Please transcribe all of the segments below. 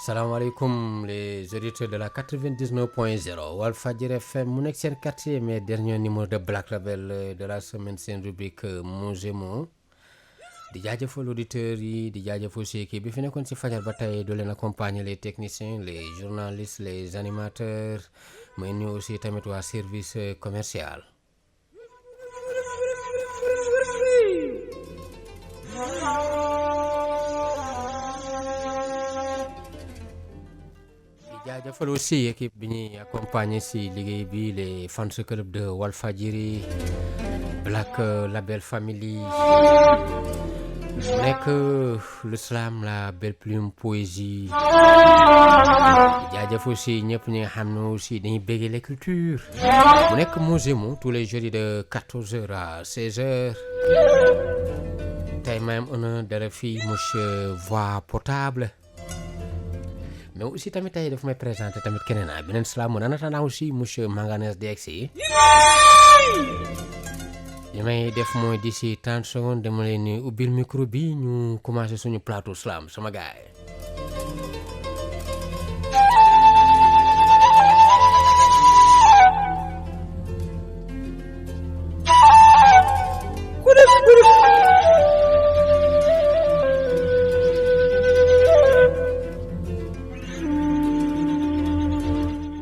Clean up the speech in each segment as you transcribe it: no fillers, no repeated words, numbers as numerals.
salaamaaleykum les auditeurs de la 99.0 Walfadjri FM mu nekk seen quartier mais dernier numéro de Black Label de la semaine seen rubrique Mots et Mots di jaajëfal auditeurs yi di jaajëfal aussi équipe bi fi nekkoon ci fajar ba tey doo leen accompagner les techniciens les journalistes les animateurs mais ñu aussi tamit waa service commercial. jaajëfal aussi équipe bi ñuy accompagner ci liggéey bi les fans club de Walfadjri Black Label Family nekk le slam la belle plume poésie jaajëfal aussi ñëpp ñi nga xam ne aussi dañuy béggee les cultures mu nekk Mots et Mots tous les jeudis de 14h à 16h tey même honneur dara fii monsieur Voix Potable mais aussi tamit tey daf may présenter tamit keneen beneen slam en attendant aussi monsieur Manganès DXI li may def mooy d'ici 30 secondes dama leen ni ubbil micro bi ñu commencé suñu plateau slam sama gaay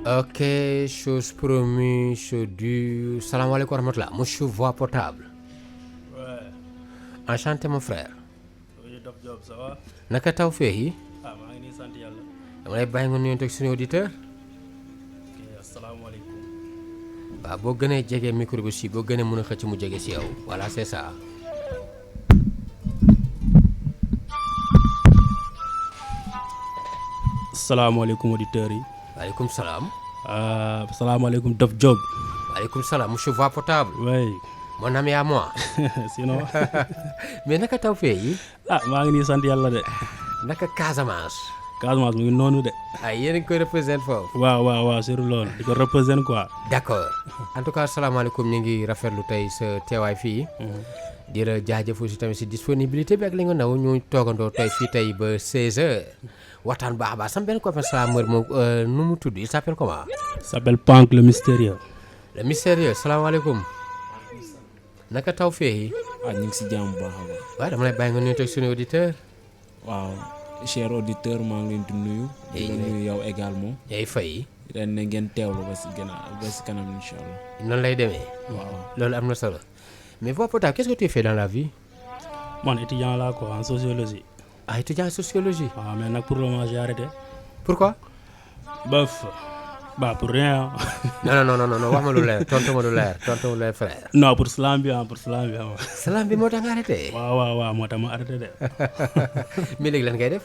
ok chose promise chose due salaamaaleykum wa rahmatulah monsieur Voix Potable. Ouais. Enchanté mon frère. Oui, Dof Job, ça va? naka taw fee yi. Ah, maa ngi nii sant yàlla. dama lay bàyyi nga nuyoonte ak suñu auditeur. Ok, asalaamaaleykum. waaw boo gënee jege micro bi si boo gënee mën a xëcc mu jege si yow voilà c'est ça. Asalaamaaleykum auditeurs yi. waaleykum salaam. Asalaamaaleykum Dof Job. waaleykum salaam monsieur Voix Potable. Oui. mon ami à moi. Sinon. mais naka taw fee yi. Ah, maa ngi nii sant yàlla de. naka Casamance. Casamance mu ngi noonu de. ay yéen a ngi koy représenter foofu. waaw sur loolu di ko représenter quoi. d'accord en tout cas salaamaaleykum ñu ngi rafetlu tey sa teewaay fii. di la jaajëfal si tamit si disponibilité bi ak li nga naw ñu toogandoo tey fii tey ba 16h waxtaan baax a baax sama benn copain slameur moom nu mu tudd il s'appelle comment. Il s'appelle Pank le mystérieux. le mystérieux salaamaaleykum. naka taw fee. ñu ngi si jàmm bu baax a baax. waaw dama lay bàyyi nga nuyu teg suñu auditeur. waaw cher auditeur maa ngi leen di nuyu. di la nuyu yow également. yaay fay. ren ne ngeen teewlu ba si ba si kanam incha allah. noonu lay demee. waaw loolu am na solo. mais Voix Potable qu'est-ce que tu fais dans la vie. Man étudiant là quoi en sociologie. ah étudiant en sociologie. waaw mais nag pour le moment j'ai arrêté. pourquoi. Bah pour rien. non wax ma lu leer tontu ma lu leer frère. Non pour slam bi pour slam bi. slam bi moo tax nga arrêté. waaw moo tax ma arrêté de. mais léegi lan ngay def.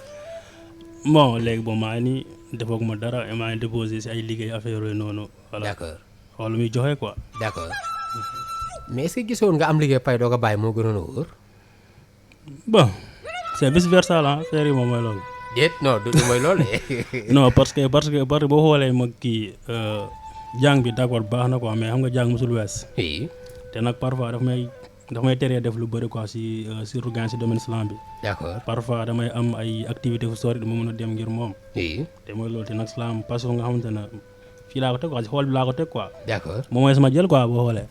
Bon léegi maa ngi nii defaguma dara maa ngi déposé si ay liggéey affaire yooyu noonu. Voilà d'accord xool lu muy joxe quoi. d'accord mais est-ce que gisoon nga am liggéey pay doo ko bàyyi moo gënoon a wóor. Bon c'est vice versa la affaire yi moom mooy loolu. déet non du mooy loolu non parce que boo xoolee ma kii jàng bi d'accord baax na quoi mais xam nga jàng musul wees. oui. te nag parfois daf may teree def lu bëri quoi si surtout gàncax si domaine slam bi. d'accord parfois damay am ay activités fu sori du ma mën a dem ngir moom. oui. te mooy loolu te nag slam parce que nga xamante ne fii laa ko teg quoi si xool bi laa ko teg quoi. d'accord moom mooy sama jël quoi boo xoolee.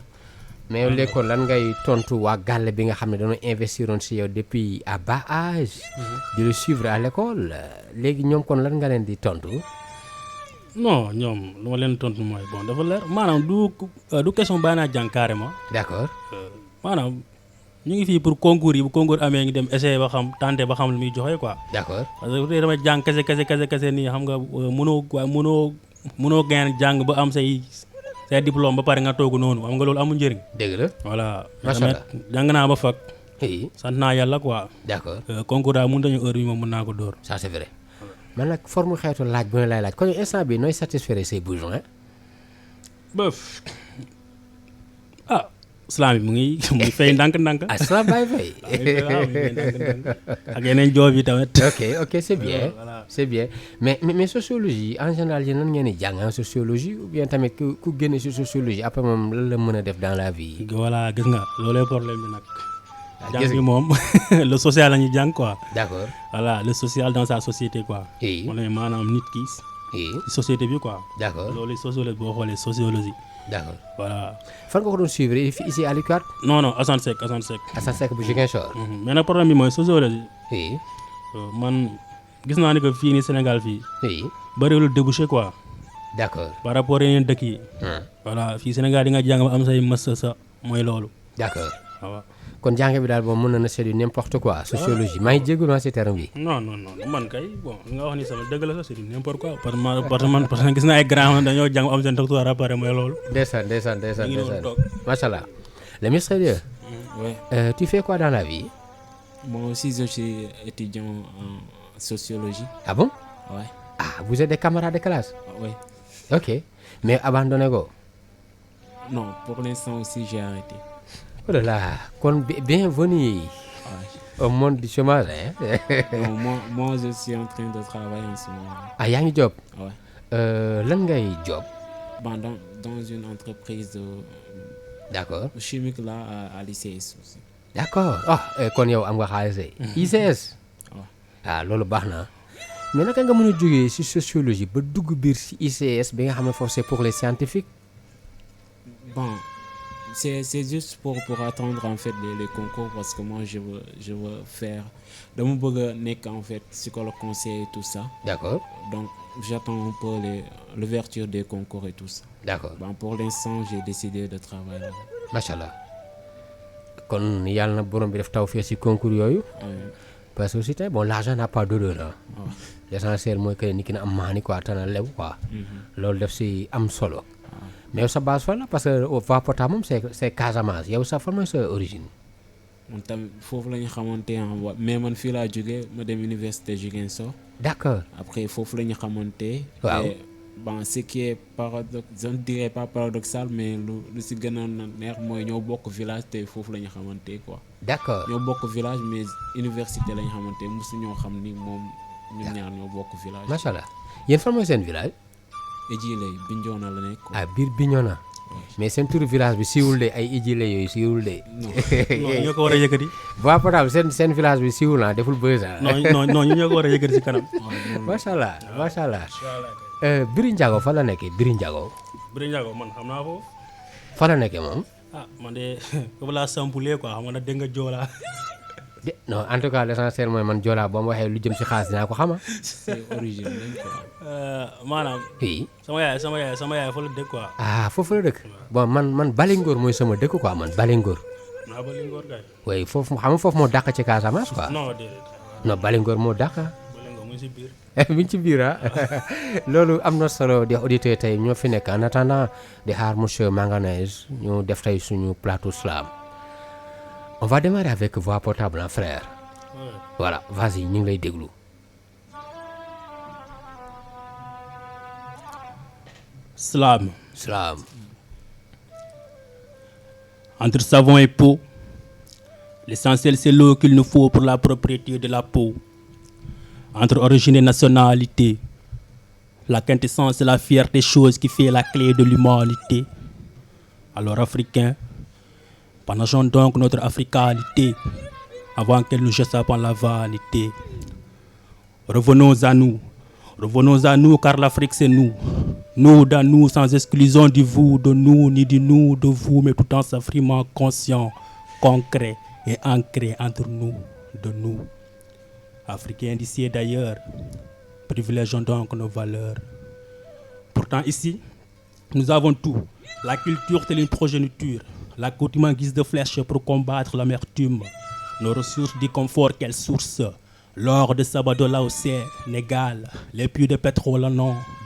mais yow léegi kon lan ngay tontu waa gàlle bi nga xam ne dañoo investiroon si yow depuis à bas âge. di le suivre à l'école léegi ñoom kon lan nga leen di tontu. non ñoom lu ma leen tontu mooy bon dafa leer maanaam du question bàyyi naa jàng carrément. d'accord. maanaam ñu ngi fii pour concours yi bu concours amee ngi dem essayer ba xam tenter ba xam lu muy joxe quoi. d'accord parce que bu dee damay jàng kese nii xam nga mënoo gën jàng ba am say diplôme ba pare nga toogu noonu xam nga loolu amul njëriñ. dëgg la. voilà. macha allah jàng naa ba fag. oui. sant naa yàlla quoi. d'accord. concours daal mënut a ñu heure bi moom mën naa ko dóor. ça c'est vrai man nag forme xeetu laaj bu ne lay laaj kon instant bi nooy satisfaire say besoins. bëf slam bi mu ngi fay ndànk-ndànk. slam bàyyi fay. ak yeneen job yi tamit. ok c'est bien. Voilà. c'est bien mais sociologie en général yéen nan ngeen di jàng en sociologie ou bien tamit ku génne si sociologie après moom lan la mën a def dans la vie. voilà gis nga loolee problème bi nag. jàng bi moom le social la ñuy jàng quoi. d'accord. Voilà le social dans sa société quoi. oui wala maanaam nit ki oui société bi quoi. d'accord loolu sociologie boo xoolee sociologie. d'accord. voilà. fan nga ko doon suivre ici à l'UCAD. non Assane Seck. Assane Seck bu Ziguinchor. mais nag problème bi mooy sociologie. oui man gis naa ni que fii nii Sénégal fii. oui bëriwul débouché quoi. d'accord. par rapport yeneen dëkk yi. voilà fii Sénégal di nga jàng ba am say mës sa mooy loolu. d'accord. waaw. kon jàng bi daal boobu mën na c'est du n'importe quoi sociologie maa ngi jégalu ci terme bi. non man kay bon li nga wax ni sama dëgg la sax c'est du n'importe quoi parce que gis naa ay grand dañoo jàng am seen doctorat pare mooy loolu. ndeysaan. macha allah. le mystérieux. Ouais. Tu fais quoi dans la vie? Moi aussi, je suis étudiant en sociologie. Ah bon? Ouais. Ah, vous êtes des camarades de classe? Ouais. Ok. Mais abandonné go? Non, pour l'instant aussi, j'ai arrêté. Oh là là, bienvenue Ouais. au monde du chômage. Hein? Non, moi, je suis en train de travailler en ce moment. Ah, yaa ngi job? Ouais. Lan ngay job? Bon, dans une entreprise D'accord. chimique là à l'ICS aussi. D'accord. Kon yow am nga xaalis ICS. Ouais. Ah, loolu baax na. Mais naka nga mën a jógee ci sociologie ba dugg biir ci ICS bi nga xam ne foofu c'est pour les scientifiques? Bon, c'est juste pour attendre en fait les concours parce que moi je veux faire dama bëgg a nekk en fait psychologue conseiller et tout ça. D'accord. Donc j'attends un peu l'ouverture des concours et tout ça. D'accord. Bon, pour l'instant j'ai décidé de travailler là. Macha allah. Kon yàlla na borom bi def tawfeex ci concours yooyu. Parce que aussi tey bon l'argent n'a pas d'odeur là. L'essentiel mooy que nit ki na am maani quoi te na lew quoi. Loolu def ci am solo. Mais yow sa base fan la parce que Voie Potable moom c'est Casamance yow sa fan mooy sa origine. Man tamit foofu la ñu xamante mais man fii laa jógee ma dem université Ziguinchor. D'accord. Après foofu la ñu xamante. Waaw. Bon ce qui est je ne dirais pas paradoxal mais lu si gën a neex mooy ñoo bokk village te foofu la ñu xamante quoi. D'accord. ñoo bokk village mais université la ñu xamante mosu ñoo xam ni moom ñun ñaar ñoo bokk village. Macha allah yéen fan mooy seen village. Ejile Bignona la nekk quoi. Ah biir Bignona. Mais seen turu village bi siiwul de ay Ejile yooyu siiwul de. non ñoo ko war a yëkkati. Voie Potable seen village bi siiwul naa deful buzz ah. non ñu ñoo ko war a yëkkati ci kanam. Macha allah macha allah. Biri Ndiago fa la nekkee Biri Ndiago. Biri Ndiago man xam naa foofu. fa la nekkee moom. ah man de foofu laa sampulee quoi xam nga nag dégg nga Joola. Non en tout cas l'essentiel mooy man Joola boo ma waxee lu jëm ci xaalis dinaa ko xama. C'est origine lañ quoi. maanaam. oui. sama yaay fa la dëkk quoi. Ah foofu la dëkk. Bon man Balingor mooy sama dëkk quoi man Balingor. naa Balingor kay. oui foofu xam nga foofu moo dàq ci Casamance quoi. non déedéet. non Balingor moo dàq. Balingor mu ngi si biir. mi ngi ci biir ah loolu am na solo di auditeurs tey ñoo fi nekk en attendant di xaar monsieur Manganèse ñu def tey suñu plateau slam. On va démarrer avec Voie Potable hein, frère. Ouais. Voilà vas-y ñu ngi lay déglu. Slam. Slam. Entre savon et peau, l'essentiel c'est l'eau qu'il nous faut pour la propriété de la peau. Entre origine et nationalité, la quintessence c'est la fierté chose qui fait la clé de l'humanité. Alors Africains, panageons donc notre africanité avant qu'elle nous jette par la vanité. Revenons à nous car l'Afrique c'est nous. Nous dans nous sans exclusion du vous, de nous, ni du nous, de vous, mais tout en s'affirmant conscient, concret et ancré entre nous, de nous. Africains d'ici et d'ailleurs, privilégions donc nos valeurs. Pourtant ici, nous avons tout. La culture telle une progéniture, la coutume en guise de flèche pour combattre l'amertume. Nos ressources du confort, quelle source? L'or de Sabadola au Sénégal, les puits de pétrole en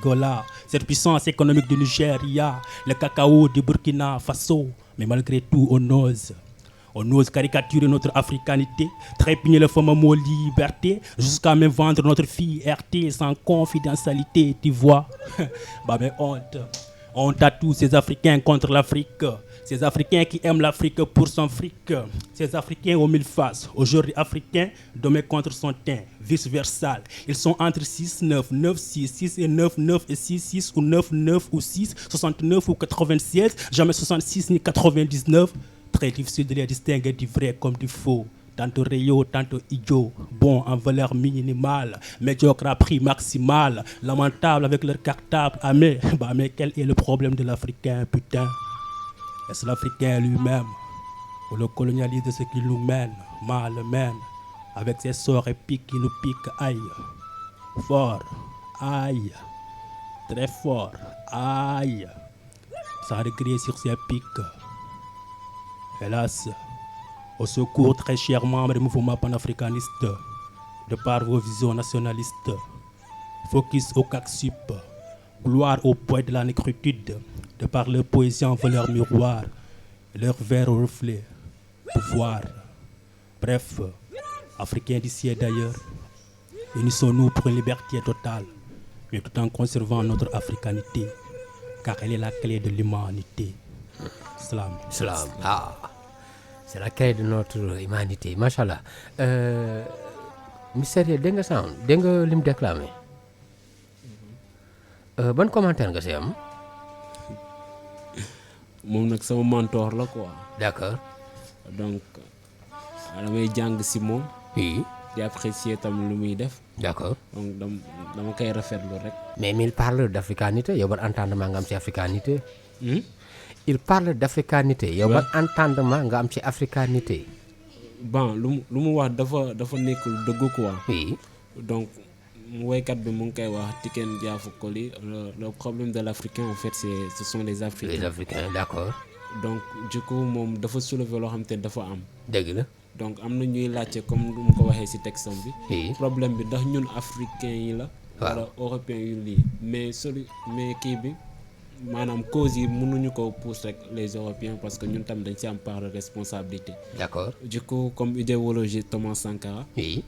Angola, cette puissance économique du Nigeria, le cacao du Burkina Faso. Mais malgré tout, on ose caricaturer notre africanité, trépigner le fameux mot liberté, jusqu'à même vendre notre fille RT sans confidentialité, tu vois. Bah mais honte à tous ces Africains contre l'Afrique. Ces Africains qui aiment l'Afrique pour son fric. Ces Africains aux mille faces. Aujourd'hui Africains, demain contre son teint. Vice-versa. Ils sont entre 6, 9, 9, 6, 6 et 9, 9 et 6, 6 ou 9, 9 ou 6, 69 ou 96. Jamais 66 ni 99. Très difficile de les distinguer du vrai comme du faux. Tantôt réel, tantôt idiot, bon en valeur minimale, médiocre à prix maximal, lamentable avec leur cartable. Ah mais quel est le problème de l'Africain, putain? Est-ce l'Africain lui-même ou le colonialisme de ce qui nous mène, mal mène, avec ses sorts épiques qui nous piquent, aïe, fort, aïe, très fort, aïe, sans regret sur ses pics. Hélas, au secours, très chers membres du mouvement panafricaniste, de par vos visions nationalistes, focus au CACSUP, gloire au poète de la négritude, de par leur poésie en valeur miroir, leur verre au reflet, pouvoir. Bref, Africains d'ici et d'ailleurs, unissons-nous pour une liberté totale, mais tout en conservant notre africanité, car elle est la clé de l'humanité. Salam. Salam. Ah, c'est la clé de notre humanité. Machallah. Mystérieux, dégg nga sound dégg nga lim déclamé. Ban commentaire nga si am. moom nag sama mentor la quoi. D'accord. Donc damay jàng si moom. Oui. di apprécier tam lu muy def. D'accord. Donc dama koy rafetlu rek. Mais il parle d'africanité yow ban entendement nga am ci africanité. Il parle d'africanité yow ban entendement nga am ci africanité. Bon lu mu wax dafa nekk lu dëgg quoi. Oui. Donc woykat bi mu ngi koy wax Tiken Jah Fakoly le problème de l'Africain en fait ce sont les Africains. Les Africains, d'accord. Donc du coup moom dafa soulever loo xam te dafa am. Dëgg la. Donc am na ñuy laajte comme lu mu ko waxee ci texte bi. Oui. problème bi ndax ñun africains yi la. wala européens yu lii mais kii bi maanaam cause yi mënuñu ko pousse rek les européens parce que ñun tam dañ ci am part de responsabilité. D'accord. Du coup comme idéologie Thomas Sankara. Oui.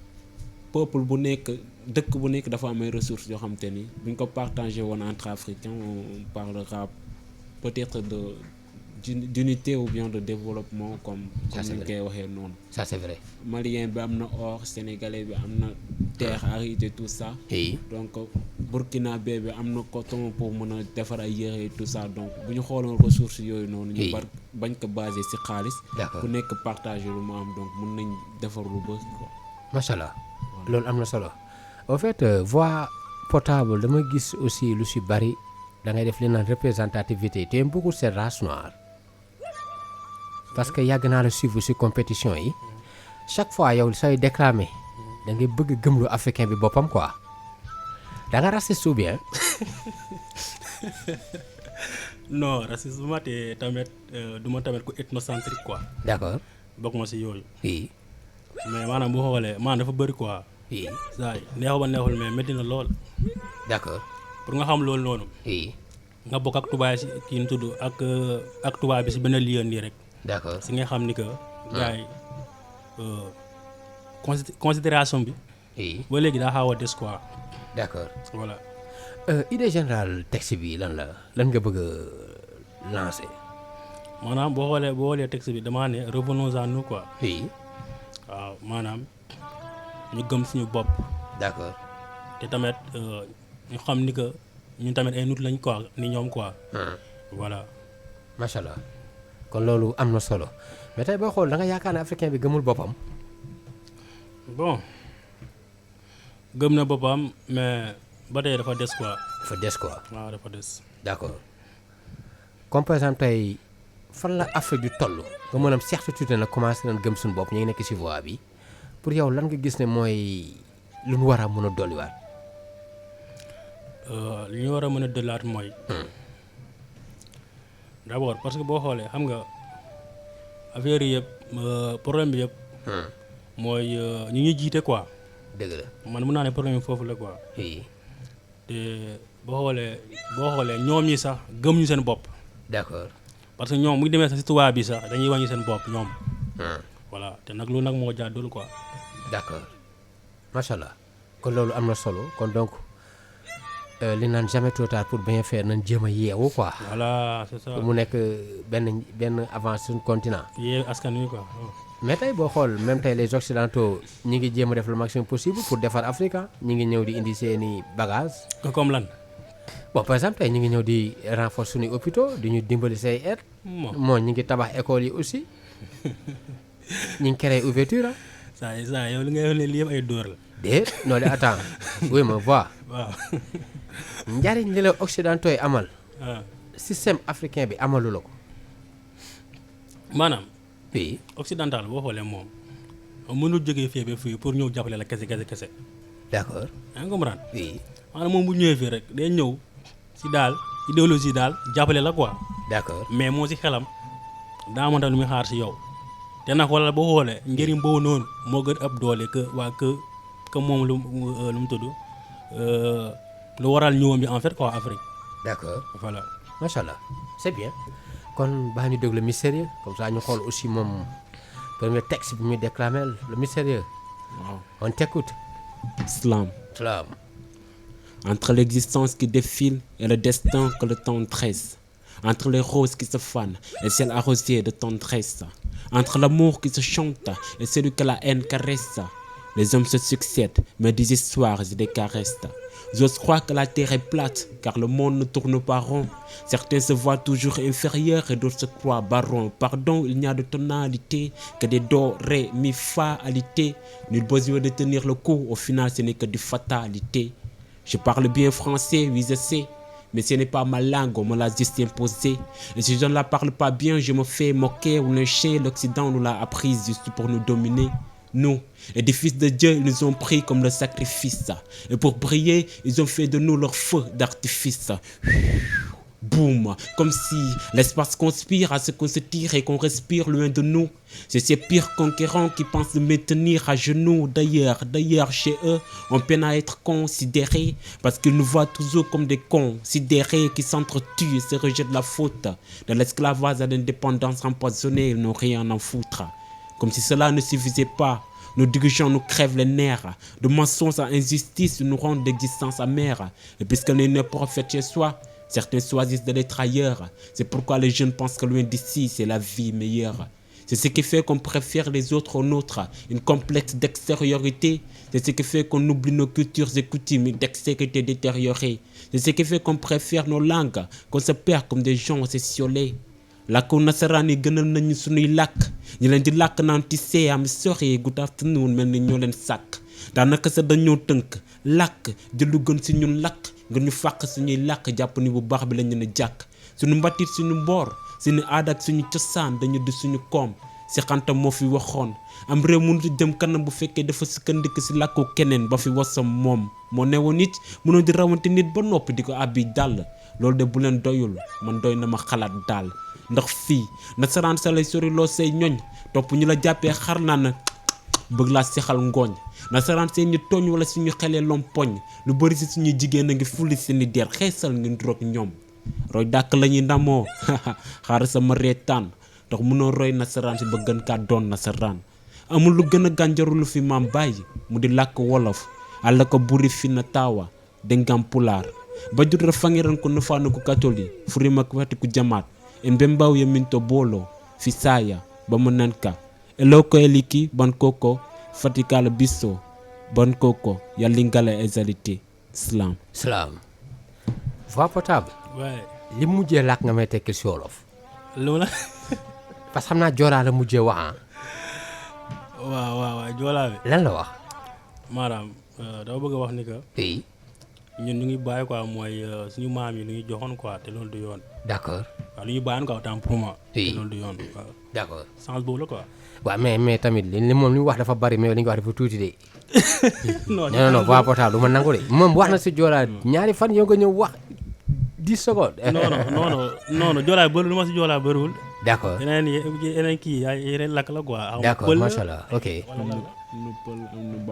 peuple bu nekk dëkk bu nekk dafa am ay ressources yoo xam te ni buñ ko partagé woon entre africains on parlera peut-être d'unité ou bien de développement comme ni ñu koy waxee noonu. Ça c'est vrai. Malien bi am na or, sénégalais bi am na terre aride et tout ça. Oui. Donc burkinabé bi am na coton pour mën a defar ay yére et tout ça donc bu ñu xooloon ressources yooyu noonu. ñu bañ ko basé ci xaalis. D'accord. ku nekk partagé lu mu am donc mën nañ defar lu bëri quoi. Machallah. Loolu am na solo. En fait voix potable dama gis aussi lu ci bari da ngay def li naan représentativité tu aimes beaucoup cette race noire. Parce que yàgg naa la suivre ci compétition yi chaque fois yow sooy déclamer da ngay bëgg gëmlu africain bi boppam quoi da nga raciste ou bien. Non racisme ma te tamit du ma tamit ku ethnocentrique quoi. D'accord. bokk ma ci yooyu. Oui. mais maanaam boo xoolee maanaam dafa bëri quoi. Oui. saa yi neexul ba neexul mais métti na lool. D'accord. pour nga xam loolu noonu. Oui. nga bokk ak tubaab si kii nu tudd ak tubaab bi si benn lieu nii rek. D'accord. si nga xam ni que. gars yi considération bi. Oui. ba léegi daa xaw a des quoi. D'accord. voilà. Idée générale texte bi lan nga bëgg a lancer. maanaam boo xoolee texte bi damaa ne revenons à nous quoi. Oui. waaw maanaam ñu gëm suñu bopp. D'accord. te tamit ñu xam ni que ñun tamit ay nit lañ quoi ni ñoom quoi. voilà. macha allah kon loolu am na solo mais tey boo xool da nga yaakaar ne africain bi gëmul boppam. bon gëm na boppam mais ba tey dafa des quoi. dafa des quoi. waaw dafa des. d'accord comme par exemple tey fan la Afrique di toll nga mën a am certitude na commencé nañ gëm suñu bopp ñu ngi nekk ci voie bi pour yow lan nga gis ne mooy lu ñu war a mën a dolliwaat. li ñu war a mën a dolliwaat mooy. d'abord parce que boo xoolee xam nga affaire yi yëpp problème bi yëpp. mooy ñu ñuy jiite quoi. dëgg la man mën naa ne problème bi foofu la quoi. oui. te boo xoolee ñoom ñi sax gëm ñu seen bopp. d'accord. parce que ñoom bu ñu demee sax ci tubaab bi sax dañuy wàññi seen bopp ñoom. voilà te nag loolu nag moo jàddul quoi. d'accord macha allah kon loolu am na solo kon donc li naan jamais trop tard pour bien faire nañ jéem a yeewu quoi. voilà c'est ça pour mu nekk benn avance suñu continent. yeewu askan wi quoi. mais tey boo xool même tey les occidentaux ñi ngi jéem a def le maximum possible pour defar Afrique ñi ngi ñëw di indi seeni bagages. comme lan. bon par exemple tey ñu ngi ñëw di renforcer suñuy hôpitaux di ñu dimbali say aide. moo ñu ngi tabax écoles yi aussi. ñu ngi créé ouverture ah. saa yow li ngay wax ne lii yëpp ay dóor la. déet non de attends oui ma voix waaw. njariñ li la occidentaux yi amal ah système africain bi amalu la ko. maanaam oui occidental boo xoolee moom mënul jógee fii ba fii pour ñëw jàppale la kese. d'accord yaa ngi comprendre. oui maanaam moom bu ñëwee fii rek day ñëw si daal idéologie daal jàppale la quoi. d'accord mais moo si xelam daa amoon lu muy xaar si yow. te nag wala boo xoolee njëriñ boobu noonu moo gën ëpp doole que moom lu mu tudd lu waral ñëwam bi en fait quoi Afrique. d'accord voilà. macha allah c'est bien kon baa ñu déglu le mystérieux comme ça ñu xool aussi moom premier texte bi muy déclamer le mystérieux. Wow. On t'écoute. Slam. Slam. Entre l'existence qui défile et le destin que le temps tresse. Entre les roses qui se fanent et celles arrosées de tendresse. Entre l'amour qui se chante et celui que la haine caresse. Les hommes se succèdent, mais des histoires et des caresses. J'ose croire que la terre est plate, car le monde ne tourne pas rond. Certains se voient toujours inférieurs et d'autres se croient barons. Pardon, il n'y a de tonalité que des do, ré, mi, fa, alité. Nul besoin de tenir le coup, au final ce n'est que du fatalité. Je parle bien français, oui je sais, mais ce n'est pas ma langue, on me l'a juste imposé. Et si je ne la parle pas bien, je me fais moquer ou lyncher. L'Occident nous l'a apprise juste pour nous dominer. Nous, et des fils de Dieu, ils nous ont pris comme le sacrifice. Et pour briller, ils ont fait de nous leur feu d'artifice. Boum, comme si l'espace conspire à ce qu'on se tire et qu'on respire loin de nous. C'est ces pires conquérants qui pensent nous maintenir à genoux. D'ailleurs, chez eux, on peine à être considérés parce qu'ils nous voient toujours comme des considérés qui s'entretuent et se rejettent la faute. De l'esclavage à l'indépendance empoisonnée, ils n'ont rien à en foutre. Comme si cela ne suffisait pas, nos dirigeants nous crèvent les nerfs. De mensonges à injustice, ils nous rendent l'existence amère. Et puisqu'on est né prophète chez soi, certains choisissent d'être ailleurs. C'est pourquoi les jeunes pensent que loin d'ici, c'est la vie meilleure. C'est ce qui fait qu'on préfère les autres aux nôtres. Une complexe d'extériorité. C'est ce qui fait qu'on oublie nos cultures et coutumes d'extériorité détériorée. C'est ce qui fait qu'on préfère nos langues, qu'on se perd comme des gens sessiolés. Làkku nasaraan yi gënal nañu suñuy làkk ñi leen di làkk naan ti see am sorry good afternoon mel ni ñoo leen sàkk daanaka sa dañoo tënk làkk jël lu gën si ñun làkk ngir ñu fàq suñuy làkk jàpp ni bu baax bi lañ leen a jàkk suñu mbatit suñu mboor suñu aada ak suñu cosaan dañu di suñu koom si xanta moo fi waxoon am réew mënut dem kanam bu fekkee dafa sukkandiku si làkku keneen ba fi wasam moom moo newoon nit mënoo di rawante nit ba noppi di ko àbbi dàll loolu de bu leen doyul man doy na ma xalaat daal ndax fii nasaraan sa lay sori loo say ñoñ topp ñu la jàppee xar naa na bëgg laa sexal ngooñ nasaraan seen ñu tooñ wala suñu xelee lompoñ lu bëri si suñuy jigéen a ngi fulli seeni der xeesal ngi roog ñoom roy dàkk la ñuy ndamoo xaaral sama reetaan ndax mënoo roy nasaraan si ba gën kaa doon nasaraan amul lu gën a gànjaru lu fi maam bàyyi mu di làkk wolof àlla ko buri fi na taawa dengam pulaar ba jut fangiran ko nufaanu ko katoli furima ko wati ku jamaat mbembaw ya minto bolo fisaya bamananka eloko eliki bankoko fatikala biso bankoko ya lingala ezalité slam voix potable waaye li mujjee làkk nga may tekkil si wolof loolu la. parce que xam naa joolaa la mujjee wax ah. waaw joolaa bi. lan la wax. maanaam dama bëgg a wax ni que. oui. ñun ñu ngi bàyyi quoi mooy suñu maam yi lu ñu joxoon quoi te loolu du yoon. d'accord. waaw lu ñu bàyyoon quoi autant pour moi. oui te loolu du yoon waaw. d'accord. sens boobu la quoi. waaw mais tamit li moom li mu wax dafa bari mais li nga wax dafa tuuti de. non voix potable du ma nangu de moom wax na si joolaa ñaari fan yow nga ñëw wax 10 secondes. non joolaa bëri lu ma si joolaa bëriwul. d'accord yeneen kii yeneen lakk la quoi. d'accord macha allah ok.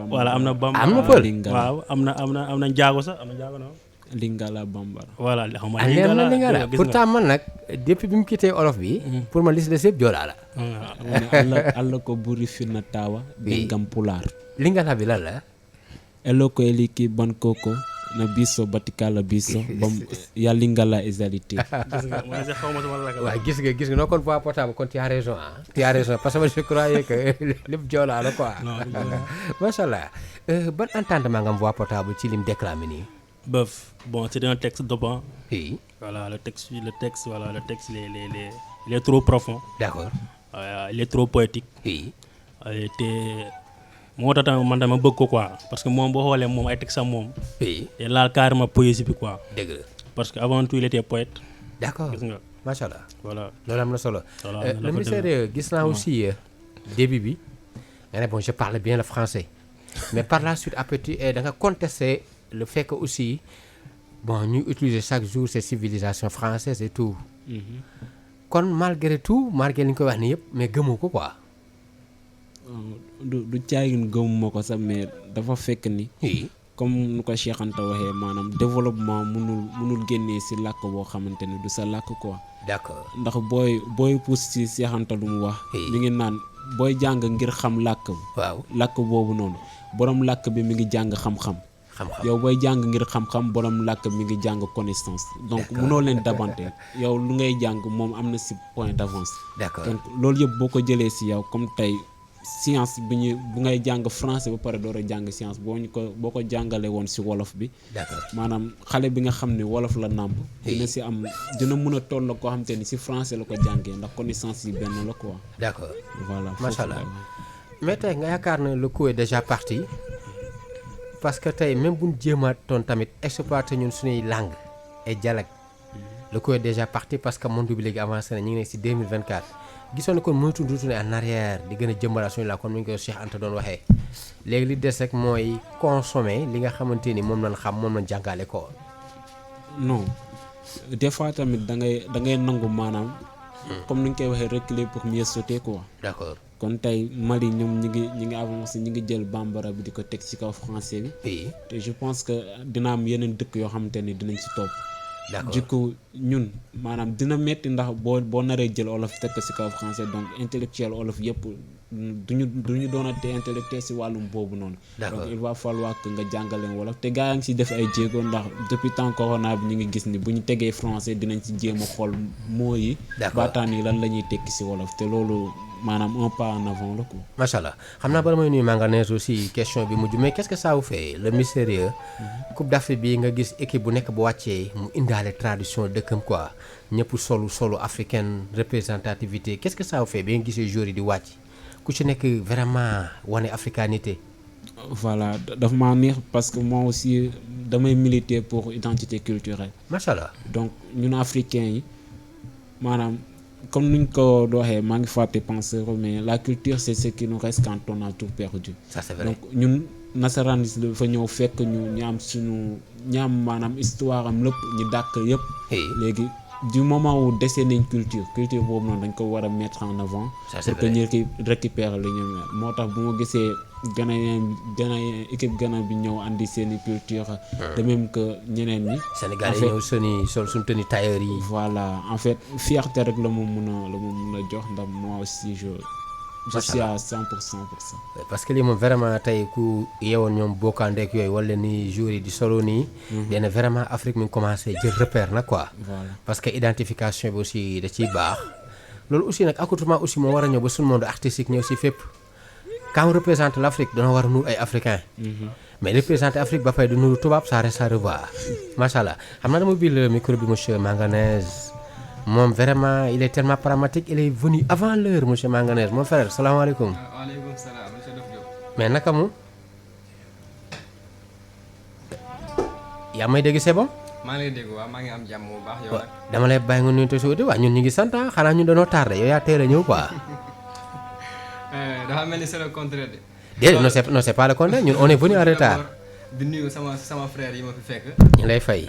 voilà am na bambara am na pël. waaw am na njaago sax am na njaago noonu. lingala bambara. voilà xam nga lingala pourtant man nag depuis bi mu quitté olof bi. pour ma liste de sëb joolaa la. alla ko buri fi na taawa dengam pulaar. lingala bi lan la. elo ko eliki bankoko na biso batikala biso bam ya lingala ezalité. waaw gis nga noo kon voix potable kon tu as raison ah. tu as raison parce que je croyais que lépp joolaa la quoi. macha allah ban entendement nga am voix potable ci lim déclamé nii. Bof, bon, c'est un texte dopant. Oui. Voilà, le texte, voilà, le texte, il est trop profond. D'accord. il est trop poétique. oui te moo tax tamit man dama bëgg ko quoi parce que moom boo xoolee moom ay texam moom. oui te laal carrément poésie bi quoi. dëgg la parce que avant tout il était poète. d'accord gis nga macha allah voilà. loolu am na solo. Voilà, le ministère gis naa aussi début bi nga ne bon je parle bien le français mais par la suite après tu da nga contester le fait que aussi bon ñu utiliser chaque jour ces civilisations françaises et tout kon malgré tout malgré li ñu koy wax ni yëpp mais gëmoo ko quoi. du caagin gëmuma ko sax mais dafa fekk ni oui comme nu ko Cheikh Anta waxee maanaam développement mënul génnee si làkk boo xamante ni du sa làkk quoi. d'accord ndax booy pousse si Cheikh Anta lu mu wax. mi ngi naan booy jàng ngir xam làkk. waaw làkk boobu noonu borom làkk bi mi ngi jàng xam-xam. xam-xam yow booy jàng ngir xam-xam borom làkk mi ngi jàng connaissance. donc mënoo leen dabante yow lu ngay jàng moom am na si point d'avance. d'accord donc loolu yëpp boo ko jëlee si yow comme tey. science bu ngay jàng français ba pare door a jàng science boo ko jàngalee woon si wolof bi. d'accord maanaam xale bi nga xam ne wolof la nàmb. dina mën a toll koo xam te ni si français la ko jàngee ndax connaissance yi benn la quoi. d'accord voilà macha allah mais tey nga yaakaar na le coup est déjà parti parce que tey même bu ñu jéemaatoon tamit exploiter ñun suñuy langue et dialecte le coup est déjà parti parce que monde bi léegi avancé na ñu ngi nekk si 2024. gisoon ne kon mënatu retourner en arrière di gën a jëmbalaat suñu la kon ni ñu ko Cheikh Anta doon waxee léegi li des rek mooy consommer li nga xamante ni moom lañ xam moom lañ jàngale ko. non des fois tamit da ngay nangu maanaam. comme ni ñu koy waxee reculer pour mieux sauter quoi. d'accord kon tey Mali ñoom ñi ngi avancé ñi ngi jël bambara bi di ko teg ci kaw français bi. oui te je pense que dina am yeneen dëkk yoo xamante ni dinañ ci topp. d'accord du coup ñun maanaam dina metti ndax boo naree jël olof teg ko ci kaw français donc intellectuel olof yëpp duñu doonate intellectuel ci wàllum boobu noonu. d'accord donc il va falloir que nga jàngaleen wolof te gaa yaa ngi ci def ay jéego ndax depuis temps corona bi ñu ngi gis ni bu ñu tegee français dinañ ci jéem a xool mots yi. d'accord baataan yi lan la ñuy tekki ci wolof te loolu maanaam un pas en avant la quoi. macha allah xam naa bala may nuyu manganèse aussi question bi mujj mais qu'est-ce que ça vous fait le mystérieux coupe d'Afrique bi nga gis équipe bu nekk bu wàccee mu indaale tradition dëkkam quoi ñëpp solu africaine représentativité qu'est-ce que ça vous fait bi nga gisee joueurs yi di wàcc ku ci nekk vraiment wane africanité. voilà dafa maa neex parce que moi aussi damay militer pour identité culturelle. macha allah donc ñun africains yi maanaam. comme ni ñu ko waxee maa ngi fàtte penseur mais la culture c'est ce qui nous reste quand on a tout perdu. ça c'est vrai donc ñun nasaraan si dafa ñëw fekk ñu am maanaam histoire am lépp ñu dàkk yëpp. léegi du moment où dese nañ culture boobu noonu dañ ko war a mettre en avant. pour que ñu récupérer li ñu mel moo tax bu ma gisee Ghanéen équipe Ghana bi ñëw andi seeni culture. de même que ñeneen ñi. Sénégal yi ñëw sol suñu tenue tailleur yi. voilà en fait fierté rek la ma mun a jox ndax moi aussi je suis à 100% pour ça. parce que lii moom vraiment tey ku yeewoon ñoom bokkandeek yooyu wala ni joueurs yi di solo nii. dina vraiment Afrique mi ngi commencé jël repère nag quoi. voilà parce que identification bi aussi da ciy baax. loolu aussi nag accoutrement aussi moo war a ñëw ba suñu monde artistique ñëw si fépp. quand on représente l'Afrique dana war a nuyu ay africains. mais représenter Afrique ba pare du nuyu tubaab ça reste à revoir. macha allah xam naa dama bil le micro bi monsieur Manganèse moom vraiment il est tellement pragmatique il est venu avant l'heure monsieur Manganèse mon frère salaamaaleykum. waaleykum salaam monsieur Dof Diop. mais naka mu. yaa may dégg c'est bon. maa ngi lay dégg waaw maa ngi am jàmm bu baax yow nag. dama lay bàyyi nga nuyu te suuti waaw ñun ñu ngi sant xanaa ñun dañoo tardé yow yaa teel a ñëw quoi. dafa mel ni c'est le contraire de. déedéet non c'est pas le contraire ñun on est venu en retard. di nuyu sama frère yi ma fi fekk. ñu lay fay.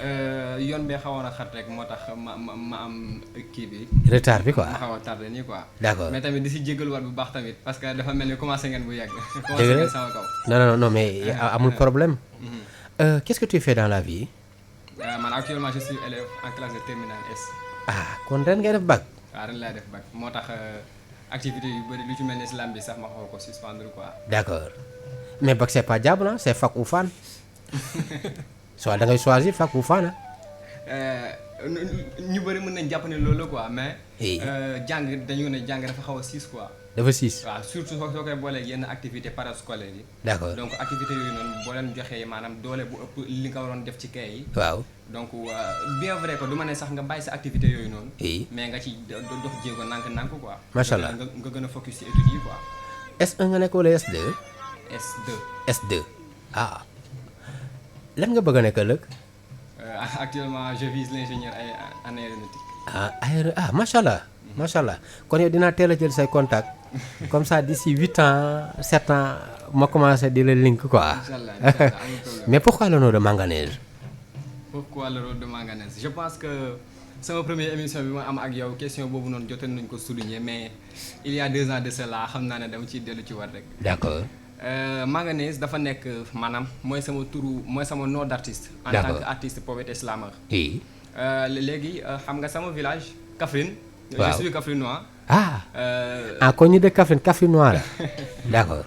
yoon bee xawoon a xat rek moo tax ma am kii bi. retard bi quoi ma xaw a tardé nii quoi. d'accord mais tamit di si jégaluwaat bu baax tamit parce que dafa mel ni commencé ngeen bu yàgg. dëgg commencé la ngeen sama kaw. non mais amul problème. Qu'est-ce que tu fais dans la vie. man actuellement je suis élève en classe de terminale S. kon ren ngay def bac. waaw ren laay def bac moo tax activité yu bëri lu ci mel ni islam bi sax ma xaw ko suspendre quoi. d'accord mais bac c'est pas diable c'est fac ou fan. soit da ngay choisir fac ou fan ñu bëri mën nañ jàpp ne loolu quoi mais. Oui. jàng dañu ne jàng dafa xaw a siis quoi. dafa siis. waaw surtout soo koy boolee yenn activité parascolaires yi. d'accord donc activité yooyu noonu boo leen joxee maanaam doole bu ëpp li nga waroon def ci kay yi. waaw. donc bien vrai que du ma ne sax nga bàyyi sa activité yooyu noonu. oui. mais nga ci dox jéego nànk-nànk quoi. Macha Allah. nga gën a focus ci études yi quoi. S1 nga nekk wala S2. S2. S2 ah lan nga bëgg a nekk ëllëg. Actuellement je vise l'ingénieur en aéronautique. Macha Allah. macha allah kon yow dinaa teel a jël say contact comme ça d'ici 8 ans 7 ans ma commencé di la link quoi. Inch'Allah, amul problème. mais pourquoi le nom de manganèse. Pourquoi le rôle de manganèse? Je pense que sama première émission bi ma am ak yow question boobu noonu jotoon nañu ko souligner mais il y a 2 ans de cela xam naa ne dama ciy dellu ci war rek. d'accord. Manganèse dafa nekk maanaam mooy sama nom d'artiste. En D'accord. tant qu'artiste poète et slameur. oui. léegi xam nga sama village Kaffrine. Waaw. Je suis Kaffrinois. kon ñu de Kaffrinois la d'accord.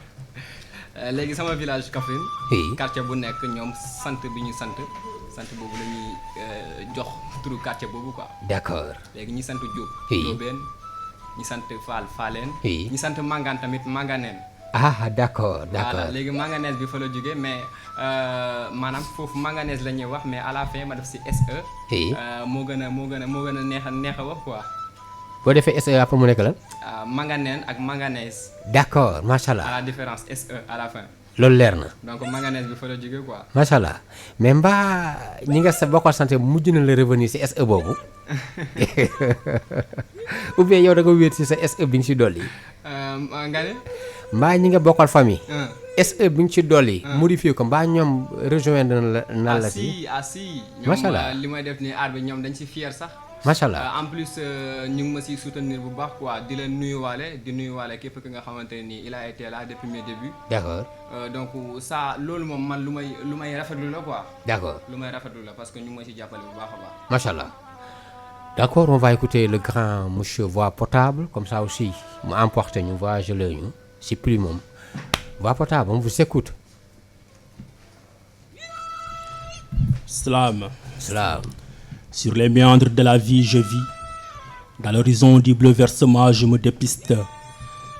léegi sama village Kaffrine. Oui. quartier bu nekk ñoom sant bi ñu sant boobu la ñuy jox turu quartier boobu quoi. d'accord. léegi ñi sant Diop. Oui. Diobène ñi sant Fall Falleen. Oui. ñi sant Mangane tamit Manganène. d'accord d'accord. voilà léegi manganèse bi fa la jógee mais maanaam foofu manganèse la ñuy wax mais à la fin ma def si SE. Oui. moo gën a neex a wax quoi. boo defee SE après mu nekk lan. manganène ak manganèse. d'accord macha à allah la différence SE à la fin. loolu leer na. donc manganèse bi fa la jógee quoi. macha allah mais mbaa ñi nga sa bokkal santé mujj na la revenir si SE boobu ou bien yow da nga wéet si sa SE bi nga si dolli. nga ne. mbaa ñi nga bokkal famille. ah. SE bi nga ci dolli. modifié ko mbaa ñoom rejoindre na la nan la si. si. Macha Allah. ñoom li may def nii aar bi ñoom dañ si fier sax. macha allah en plus ñu ngi ma siy soutenir bu baax quoi di leen nuyuwaale képp ki nga xamante ne nii il a été là depuis mes débuts. d'accord donc ça loolu moom man lu may rafetlu la quoi. d'accord lu may rafetlu la parce que ñu ngi ma si jàppale bu baax a baax. macha allah d'accord on va écouter le grand monsieur voix potable comme ça aussi mu emporte ñu voyager ñu si plus moom voix potable on vous écoute. Slam. Salam. Sur les méandres de la vie, je vis. Dans l'horizon du bouleversement, je me dépiste.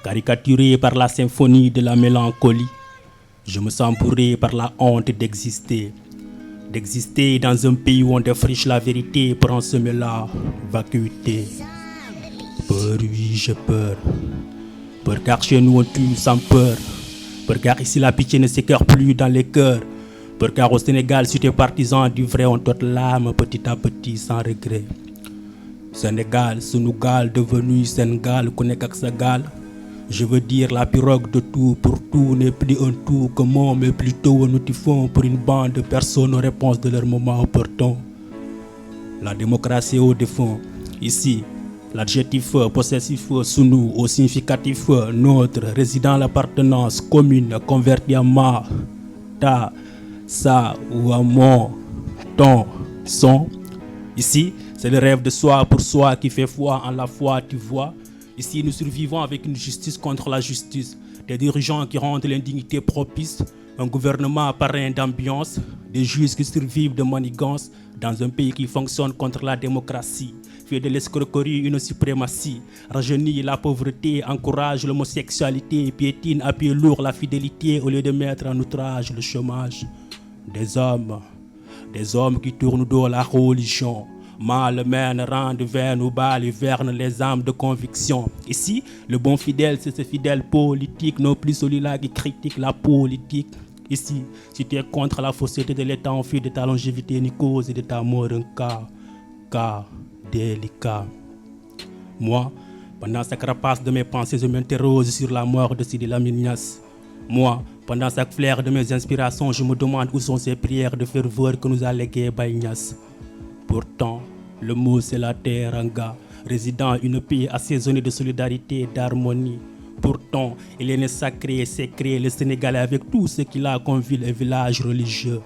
Caricaturé par la symphonie de la mélancolie, je me sens bourré par la honte d'exister. D'exister dans un pays où on défriche la vérité pour en semer la vacuité. Peur, oui, j'ai peur. Peur car chez nous on tue sans peur. Peur car ici la pitié ne s'écœure plus dans les cœurs. Peur car au Sénégal, si tu es partisan du vrai, on t'ôte l'âme petit à petit sans regret. Sénégal, Sénégal devenu Sénégal, connaît qu'à sa gale. Je veux dire la pirogue de tout pour tout n'est plus un tout que mon, mais plutôt un outil-fond pour une bande de personnes aux réponses de leur moment opportun. La démocratie au défend. Ici, l'adjectif possessif sous nous, au significatif notre, résident l'appartenance commune, converti en ma, ta, sa ou à mon, ton, son. Ici, c'est le rêve de soi pour soi qui fait foi en la foi, tu vois. Ici, nous survivons avec une justice contre la justice, des dirigeants qui rendent l'indignité propice, un gouvernement parrain d'ambiance, des juges qui survivent de manigance dans un pays qui fonctionne contre la démocratie, fait de l'escroquerie une suprématie, rajeunit la pauvreté, encourage l'homosexualité, piétine à pied lourd la fidélité au lieu de mettre en outrage le chômage. Des hommes qui tournent dos à la religion, mal mène, rendent vaines ou bas, hiverne les âmes de conviction. Ici, le bon fidèle, c'est ce fidèle politique, non plus celui-là qui critique la politique. Ici, si tu es contre la fausseté de l'État, on fait de ta longévité une cause et de ta mort un cas délicat. Moi, pendant cette carapace de mes pensées, je m'interroge sur la mort de Sidi Lamine Niasse. Moi, pendant chaque flair de mes inspirations, je me demande où sont ces prières de ferveur que nous a léguées Baye Niasse. Pourtant, le mot c'est la teranga, résidant une paix assaisonnée de solidarité et d'harmonie. Pourtant, il est né sacré et sacré le Sénégalais avec tout ce qu'il a comme ville et village religieux.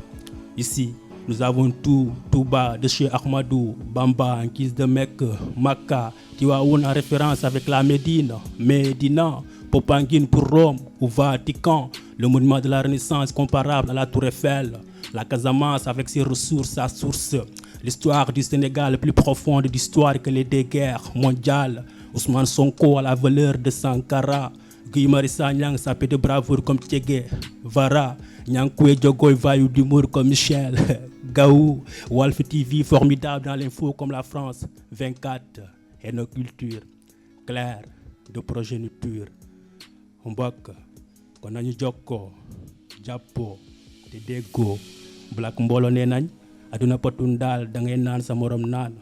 Ici, nous avons tout bas de chez Ahmadou, Bamba, Nkis de Mecque, Makka, Tiwaoun en référence avec la Médine, Médina, Popanguine pour Rome ou Vatican, le monument de la Renaissance comparable à la Tour Eiffel, la Casamance avec ses ressources, sa source, L'histoire du Sénégal est plus profonde d'histoire que les deux guerres mondiales. Ousmane Sonko a la valeur de Sankara. Guy Marius Sagna sapé de bravoure comme Che Guevara. Nyankoué Diogoy vaillou d'humour comme Michel Gaou. Walf TV formidable dans l'info comme la France 24. Et nos cultures claires de progéniture. Mbok kon nañu jokkoo jàppoo te déggoo Black mbooloo nee nañ aduna potun daal da ngay naan sa morom naan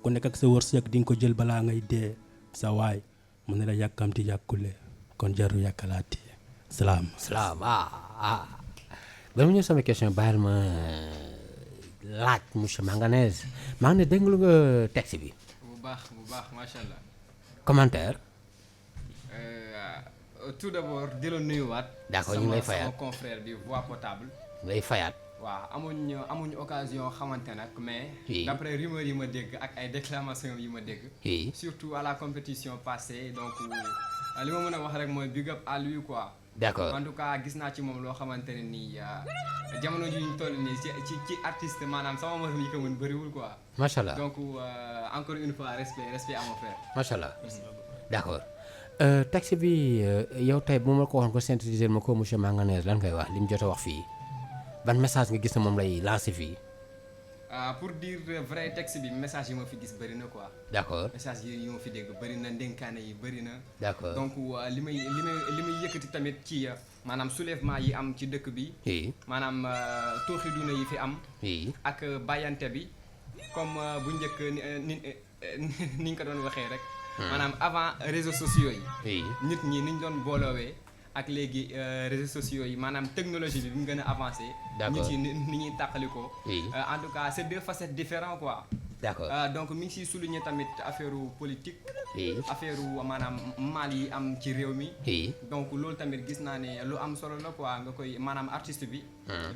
ku nekk ak sa wërsëg di nga ko jël balaa ngay dee sa waay mu ne la yàkkamti yàkkule kon jaru yàkkalaati salaam. ba mu ñëw sama question bàyyil ma laaj monsieur Manganès maa ngi ne déglu nga texte bi. bu baax macha allah. commentaire. Tout d'abord di la nuyuwaat. d'accord ñu ngi lay fayaat sama confrère bi voix potable. ngay fayaat. waaw amuñ occasion xamante nag mais. Oui. d'après rumeur yi ma dégg ak ay déclamations yi ma dégg. Oui. surtout à la compétition passée donc li ma mën a wax rek mooy big up à lui quoi. d'accord en tout cas gis naa ci moom loo xamante ne nii jamono ji ñu toll nii ci artiste maanaam sama morom yi ko mën bëriwul quoi. macha allah donc encore une fois respect à mon frère. macha allah d'accord texte bi yow tey bu ma ko waxoon ko synthétiser ma ko monsieur Manganès lan ngay wax li mu jot a wax fii ban message nga gis ne moom lay lancer fii. pour dire vrai texte bi message yi ma fi gis bëri na quoi. d'accord message yi ma fi dégg bëri na ndénkaane yi bëri na. d'accord donc li may yëkkati tamit ci maanaam soulèvement yi am ci dëkk bi. oui maanaam tooxi duna yi fi am. oui ak bàyyante bi comme bu njëkk ni ñu ko doon waxee rek. maanaam avant réseaux sociaux yi. oui nit ñi ni ñu doon booloowee ak léegi réseaux sociaux yi maanaam technologie bi mu gën a avancé. d'accord nit yi ni ñuy tàqalikoo. oui en tout cas c'est deux facettes différentes quoi. d'accord donc mi ngi siy souligner tamit affaire politique. oui affaire maanaam mal yi am ci réew mi. oui donc loolu tamit gis naa ne lu am solo la quoi nga koy maanaam artiste bi.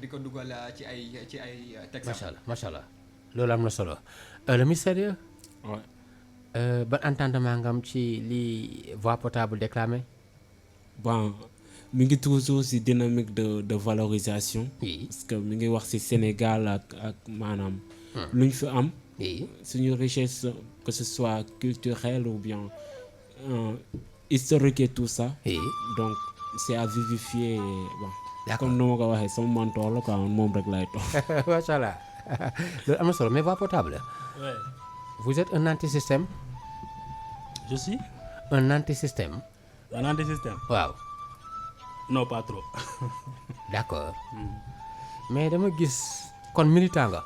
di ko dugal ci ay textes. macha allah loolu am na solo le mystérieux. Ouais. ban entendement nga am ci li voix potable déclamé. Bon mi ngi toujours ci dynamique de valorisation. oui parce que mi ngi wax ci Sénégal ak maanaam. lu ñu fi am. oui suñu richesse que ce soit culturelle ou bien historique et tout ça. oui donc c'est à vivifier bon. d'accord comme nu ma ko waxee sama mentor la quoi moom rek laay toog. macha allah loolu am na solo mais voix potable. Ouais. vous êtes un anti-système. Je suis un anti-système. un anti-système. waaw Non, pas trop. d'accord mais dama gis kon militant nga.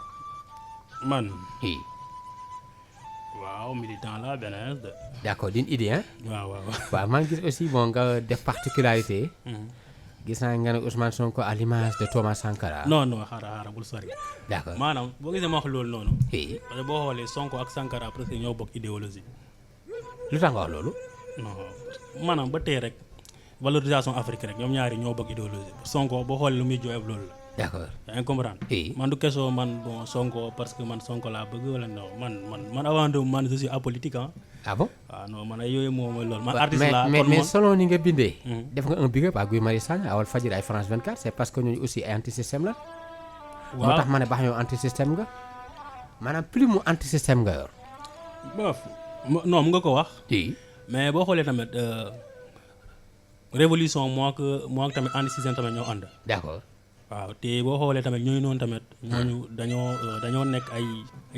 Man, oui waaw militant la beneen de. d'accord d'une idée hein. waaw waaw. waaw maa ngi gis aussi bon nga def particularité. gis naa nga ne Ousmane Sonko à l'image de Thomas Sankara. non non xaaral bul sori. d'accord maanaam boo gisee ma wax loolu noonu. oui parce que boo xoolee Sonko ak Sankara presque ñoo bokk idéologie. lu tax nga wax loolu. non maanaam ba tey rek valorisation Afrique rek ñoom ñaari ñoo bokk idéologie Sonko boo xoolee lu muy jooy ab loolu la. d'accord yaa ngi comprendre. oui man du question man bon Sonko parce que man Sonko laa bëgg wala non man avant de man je suis apolitique ah. ah bon. waaw non man ay yooyu moom mooy loolu. man artiste laa mais kon mais man selon ni nga bindee. def nga un big up à Guy Marius Sagna à Walfadjri ay France 24 c'est parce que ñooñu aussi ay anti-système la. moo tax ma ne baax yow anti-système nga maanaam plus mu anti-système nga yor. bof non mu nga ko wax. oui mais boo xoolee tamit révolution moo ak tamit anti-système tamit ñoo ànd. d'accord waaw te boo xoolee tamit ñooñu noonu tamit. ñooñu dañoo nekk ay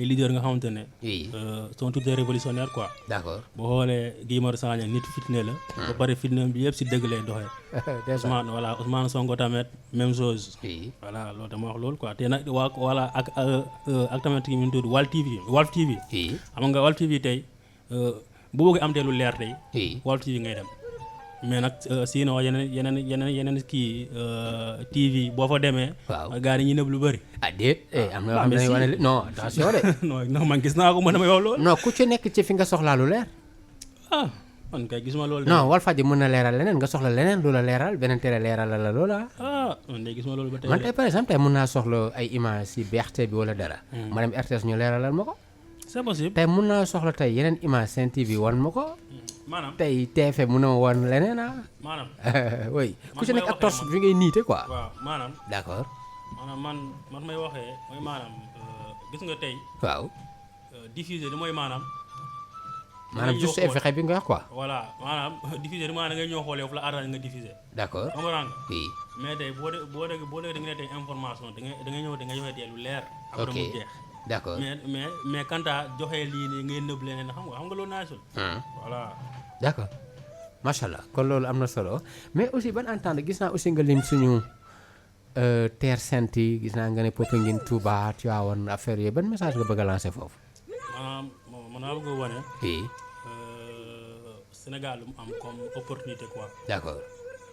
leaders nga xamante ne. oui sont tous des révolutionnaires quoi. d'accord boo xoolee Guy Marius Sagna nit fitne la. ba pare fitne bi yëpp si dëgg lay doxee. déjà Ousmane Sonko tamit même chose. oui voilà loolu dama wax loolu quoi te nag waa voilà ak tamit ki ñu tudd Walf TV. oui xam nga Walf TV tey bu bëgg am te lu leer tey. oui Walf TV ngay dem. mais nag sinon yeneen kii TV boo fa demee. waaw gars yi ñu nëb lu bëri. ah déet am na yoo xam ne wane non attention de. non man gis naa ko man damay wax loolu. non ku ci nekk ci fi nga soxlaa lu leer. ah man kay gisuma loolu. non Walfadjri mën na leeral leneen nga soxla leneen lu la leeral beneen télé leeral la loola. man de gisuma loolu ba tey. man tey par exemple tey mën naa soxla ay images si BRT bi wala dara. ma dem RTS ñu leeralal ma ko. c'est possible. tey mën naa soxla tey yeneen image Sen TV wan ma ko. maanaam tey TFM mën na ma wan leneen ah. maanaam. oui ku ci nekk ak tos fi ngay niite quoi. waaw maanaam. d'accord. maanaam man may waxee mooy maanaam gis nga tey waaw diffuser li mooy maanaam juste fexe bi nga wax quoi. voilà maanaam diffuser maanaam da ngay ñëw xool yow fu la arrange nga diffuser. d'accord comprendre nga. oui. mais tey boo dee da nga ne tey information da ngay ñëw da nga joxe tey lu leer. après ok mu jeex. d'accord mais quant à joxe lii nii ngay nëb leneen xam nga loolu naa sul. voilà. d'accord macha allah kon loolu am na solo mais aussi ban entente gis naa aussi nga lim suñu terre sainte yi gis naa nga ne Popenguine Touba Tivaouane affaire yooyu ban message nga bëgg a lancer foofu. man naa bëgg a wane. oui. Sénégal lu mu am comme opportunité quoi. d'accord.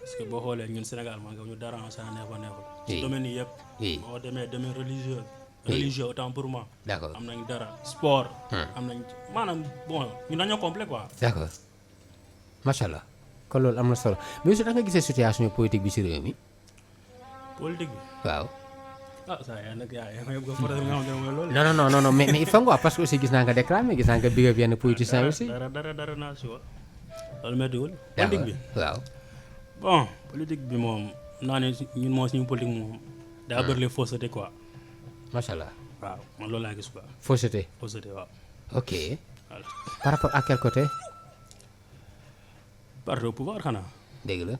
parce que boo xoolee ñun Sénégal maa ngi ñu dara en saa neefa neeful. oui ci domaine yi yëpp. oui boo demee domaine religieux. oui religieux autant pour moi. d'accord am nañ dara sport. am nañ maanaam bon ñu dañoo complet quoi. d'accord macha allah kon loolu am na solo mais aussi da nga gisee situation politique bi ci réew mi. politique bi. waaw. ah ça y est nag yaa ngi ko nga xam ne mooy loolu. non mais il faut nga parce que aussi gis naa nga déclamer gis naa nga big up yenn politiciens aussi. dara naa si wa loolu méttiwul. d'accord politique bi waaw. bon politique bi moom naa ne ñun moom suñu politique moom. daa bëri les fausseté quoi. macha allah. waaw man loolu laa gis quoi. fausseté. fausseté waaw. ok voilà. par rapport à quel côté. parti au pouvoir xanaa. dégg la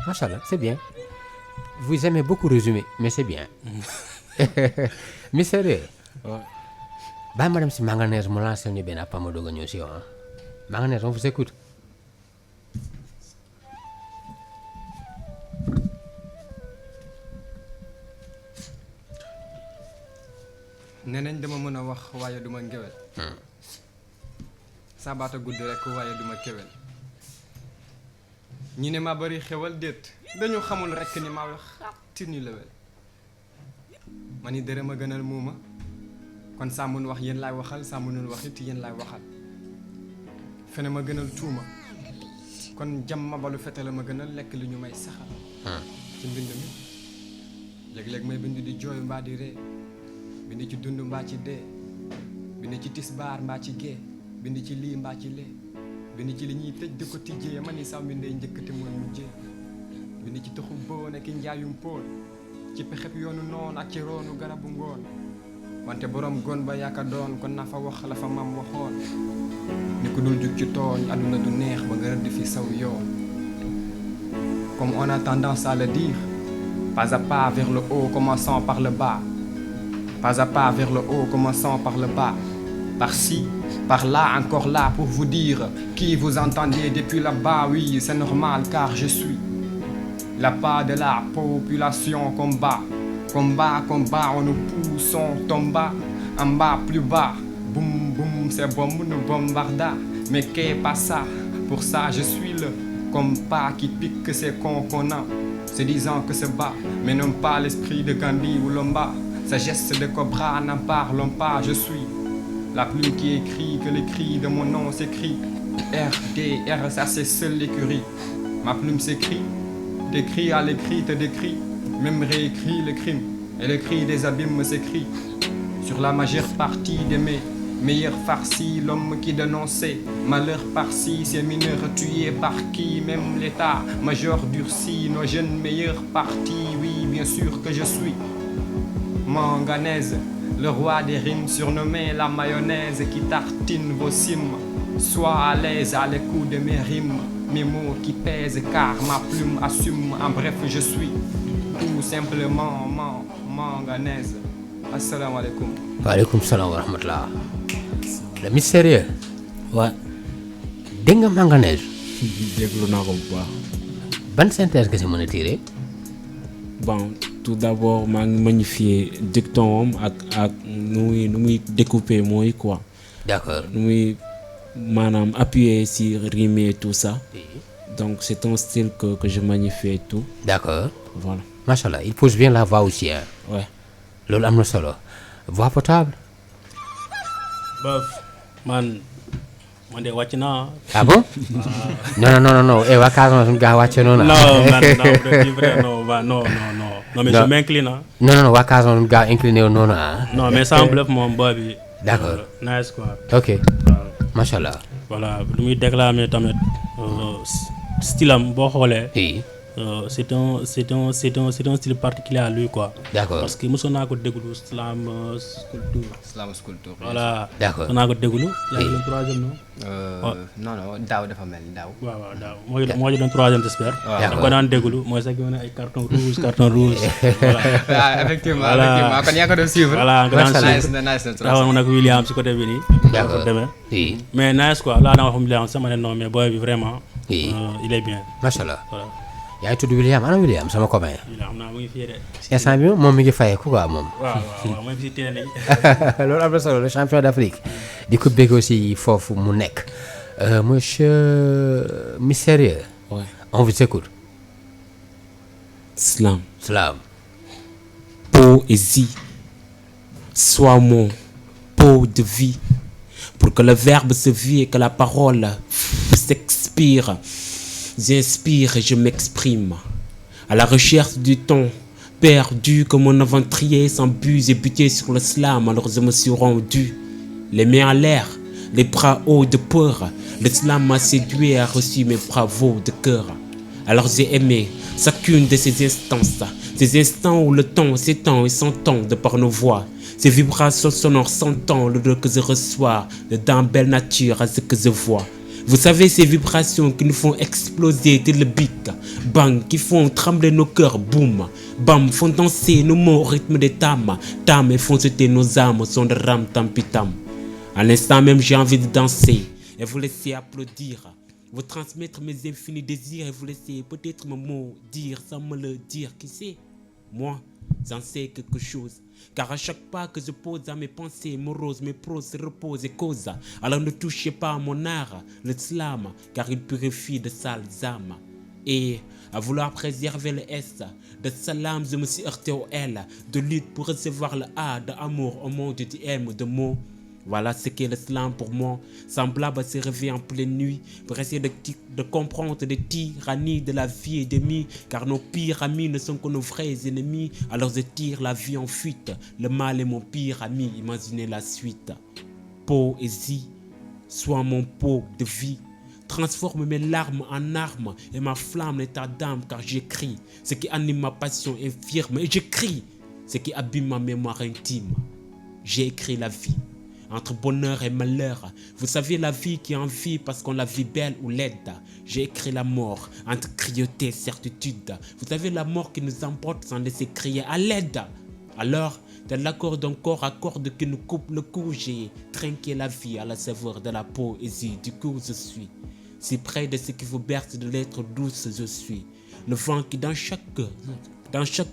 macha allah c'est bien vous aimez beaucoup résumer mais c'est bien. Mister Sérieux. Ouais. bàyyi ma dem si manganèse mu lancé ñu benn appel ma doog a ñëw si yow ah manganèse on vous écoute. nee nañ dama mën a wax waaye duma ngewel sabaata guddi rek waaye duma kewel ñi ne ma bari xewal déet dañu xamul rekk ni ma wax xatti ni lewel ma ni dërëm a gënal muuma kon saa mun wax yéen laay waxal saa munul wax it yéen laay waxal fene ma gënal tuuma kon jam ma balu fete la ma gënal lekk li ñu may saxal ci mbind mi léeg-léeg may bind di jooy mbaa di ree bind ci dund mbaa ci dee bind ci tisbaar mbaa ci gee bind ci lii mbaa ci lee bind ci li ñuy tëj di ko tijjee ma ni saw mbindee njëkkati mooy mujjee bind ci taxu boon ak njaayum póol ci pexeb yoonu noon ak ci roonu garabu ngoon wante borom gon ba yaaka doon kon na fa wax la fa mam waxoon ni ku dul jug ci tooñ àdduna du neex ba nga rëdd fi saw yoon comme on a tendance à le dire pas à pas vers le haut commençant par le bas pas à pas vers le haut commençant par le bas par-ci, par-là, encore là pour vous dire qui vous entendez depuis là-bas, oui c'est normal car je suis la part de la population combat, combat, combat, on nous pousse, on tombe en bas, plus bas, boum, boum, c'est bon, nous bombarda, mais qu'est pas ça, pour ça je suis le compas qui pique ces cons qu'on a, se disant que c'est bas, mais non pas l'esprit de Gandhi ou Lomba, sagesse de Cobra, n'en parlons pas, je suis la plume qui écrit, que les cris de mon nom s'écrit, R, ça c'est seule l'écurie, ma plume s'écrit, d'écrit à l'écrit te décrit, même réécrit le crime, et le cri des abîmes s'écrit, sur la majeure partie de mes meilleurs farcis, l'homme qui dénonçait malheur par-ci, ces mineurs tués par qui, même l'état-major durci, nos jeunes meilleurs partis, oui bien sûr que je suis manganèse, le roi des rimes surnommé la mayonnaise qui tartine vos cimes, sois à l'aise à l'écoute de mes rimes, mes mots qui pèsent car ma plume assume, en bref je suis tout simplement manganèse. Assalamu alaikum. waaleykum salaam wa rahmatulah. le Mister Sérieux. Ouais. dégg nga manganèse. déglu naa ko bu baax. ban synthèse nga si mën a tiré. Bon, tout d'abord maa ngi magnifier dicton ak nu muy découper mooy quoi. d'accord. nu muy maanaam appuyer sur rimer et tout ça. oui. Donc c'est un style que je magnifie et tout. d'accord. Voilà. macha allah il pose bien la voix aussi hein. Ouais. loolu am na solo. voix potable. Bof man de wàcc naa. ah bon. non waa Casamance suñu gaa wàcce noonu. non mais je m'incline ah. non waa Casamance suñu gaa incliné wu noonu ah. non mais sans bluff moom booy bi. d'accord. nice quoi. ok waaw. macha allah. voilà lu muy déclamer tamit style am boo xoolee. oui. c'est un style particulier à lui quoi. D'accord. Parce que mosoon naa ko déglu slam sculpture. Slam sculpture. Voilà. D'accord. mosoon naa ko déglu. yaa ngi doon troisième non. Non non daaw dafa mel ni daaw. waaw daaw moo doon troisième j'espère. D'accord. da ko daan déglu mooy sax gi ma ne ay carton rouge. voilà. waaw effectivement Voilà. effectivement kon yaa ko doon suivre. voilà nga daan Macha suivre. nice na trop. taxawoon nag William si côté bi nii. D'accord. demee. Oui. mais nice quoi laa daan wax William sama ne non mais boy bi vraiment. Oui. Il est bien. macha allah. voilà yaa ngi tudd William ana William sama copain. William xam naa mu ngi fii de. instant bi moom mi ngi fayeeku quoi moom. waaw mooy visité nañ. loolu am na solo le champion d'Afrique di ko bëgg aussi foofu mu nekk monsieur Mystérieux. Ouais. On vous écoute. Slam. Slam. Poésie. Sois mon pot de vie. Pour que le verbe se vie et que la parole s'expire. J'inspire et je m'exprime. À la recherche du ton perdu que mon aventurier s'embuse et buté sur le slam. Alors je me suis rendu. Les mains en l'air, les bras hauts de peur. Le slam m'a séduit et a reçu mes bravos de cœur. Alors j'ai aimé chacune de ces instants où le temps s'étend et s'entend de par nos voix. Ces vibrations sonores s'entendent l'odeur que je reçois, de dans belle nature à ce que je vois. Vous savez ces vibrations qui nous font exploser dès le beat, bang, qui font trembler nos cœurs, boum, bam, font danser nos mots au rythme des tam, tam et font sauter nos âmes au son de ram tam pitam. À l'instant même j'ai envie de danser et vous laisser applaudir. Vous transmettre mes infinis désirs et vous laisser peut-être me maudire sans me le dire. Qui sait? Moi, j'en sais quelque chose. Car à chaque pas que je pose à mes pensées moroses, mes pros se reposent et causent. Alors ne touchez pas à mon art, le slam, car il purifie de sales âmes. Et à vouloir préserver le S, de salam je me suis heurté au L, de lutte pour recevoir le A, de amour au monde du M, de mots. Voilà ce qu'est le slam pour moi, semblable à se réveiller en pleine nuit pour essayer de comprendre des tyrannies de la vie et des mythes, car nos pires amis ne sont que nos vrais ennemis. Alors je tire la vie en fuite, le mal est mon pire ami, imaginez la suite. Poésie, sois mon pot de vie, transforme mes larmes en armes et ma flamme en état d'âme, car j'écris ce qui anime ma passion infirme et j'écris ce qui abîme ma mémoire intime. J'ai écrit la vie entre bonheur et malheur. Vous savez la vie qui en vit parce qu'on la vit belle ou laide. J'ai écrit la mort entre cruauté et certitude. Vous savez la mort qui nous emporte sans laisser crier à l'aide. Alors, de l'accord d'un corps à corde qui nous coupe le cou, j'ai trinqué la vie à la saveur de la poésie. Du coup, je suis si près de ce qui vous berce de l'être douce, je suis. Le vent qui dans chaque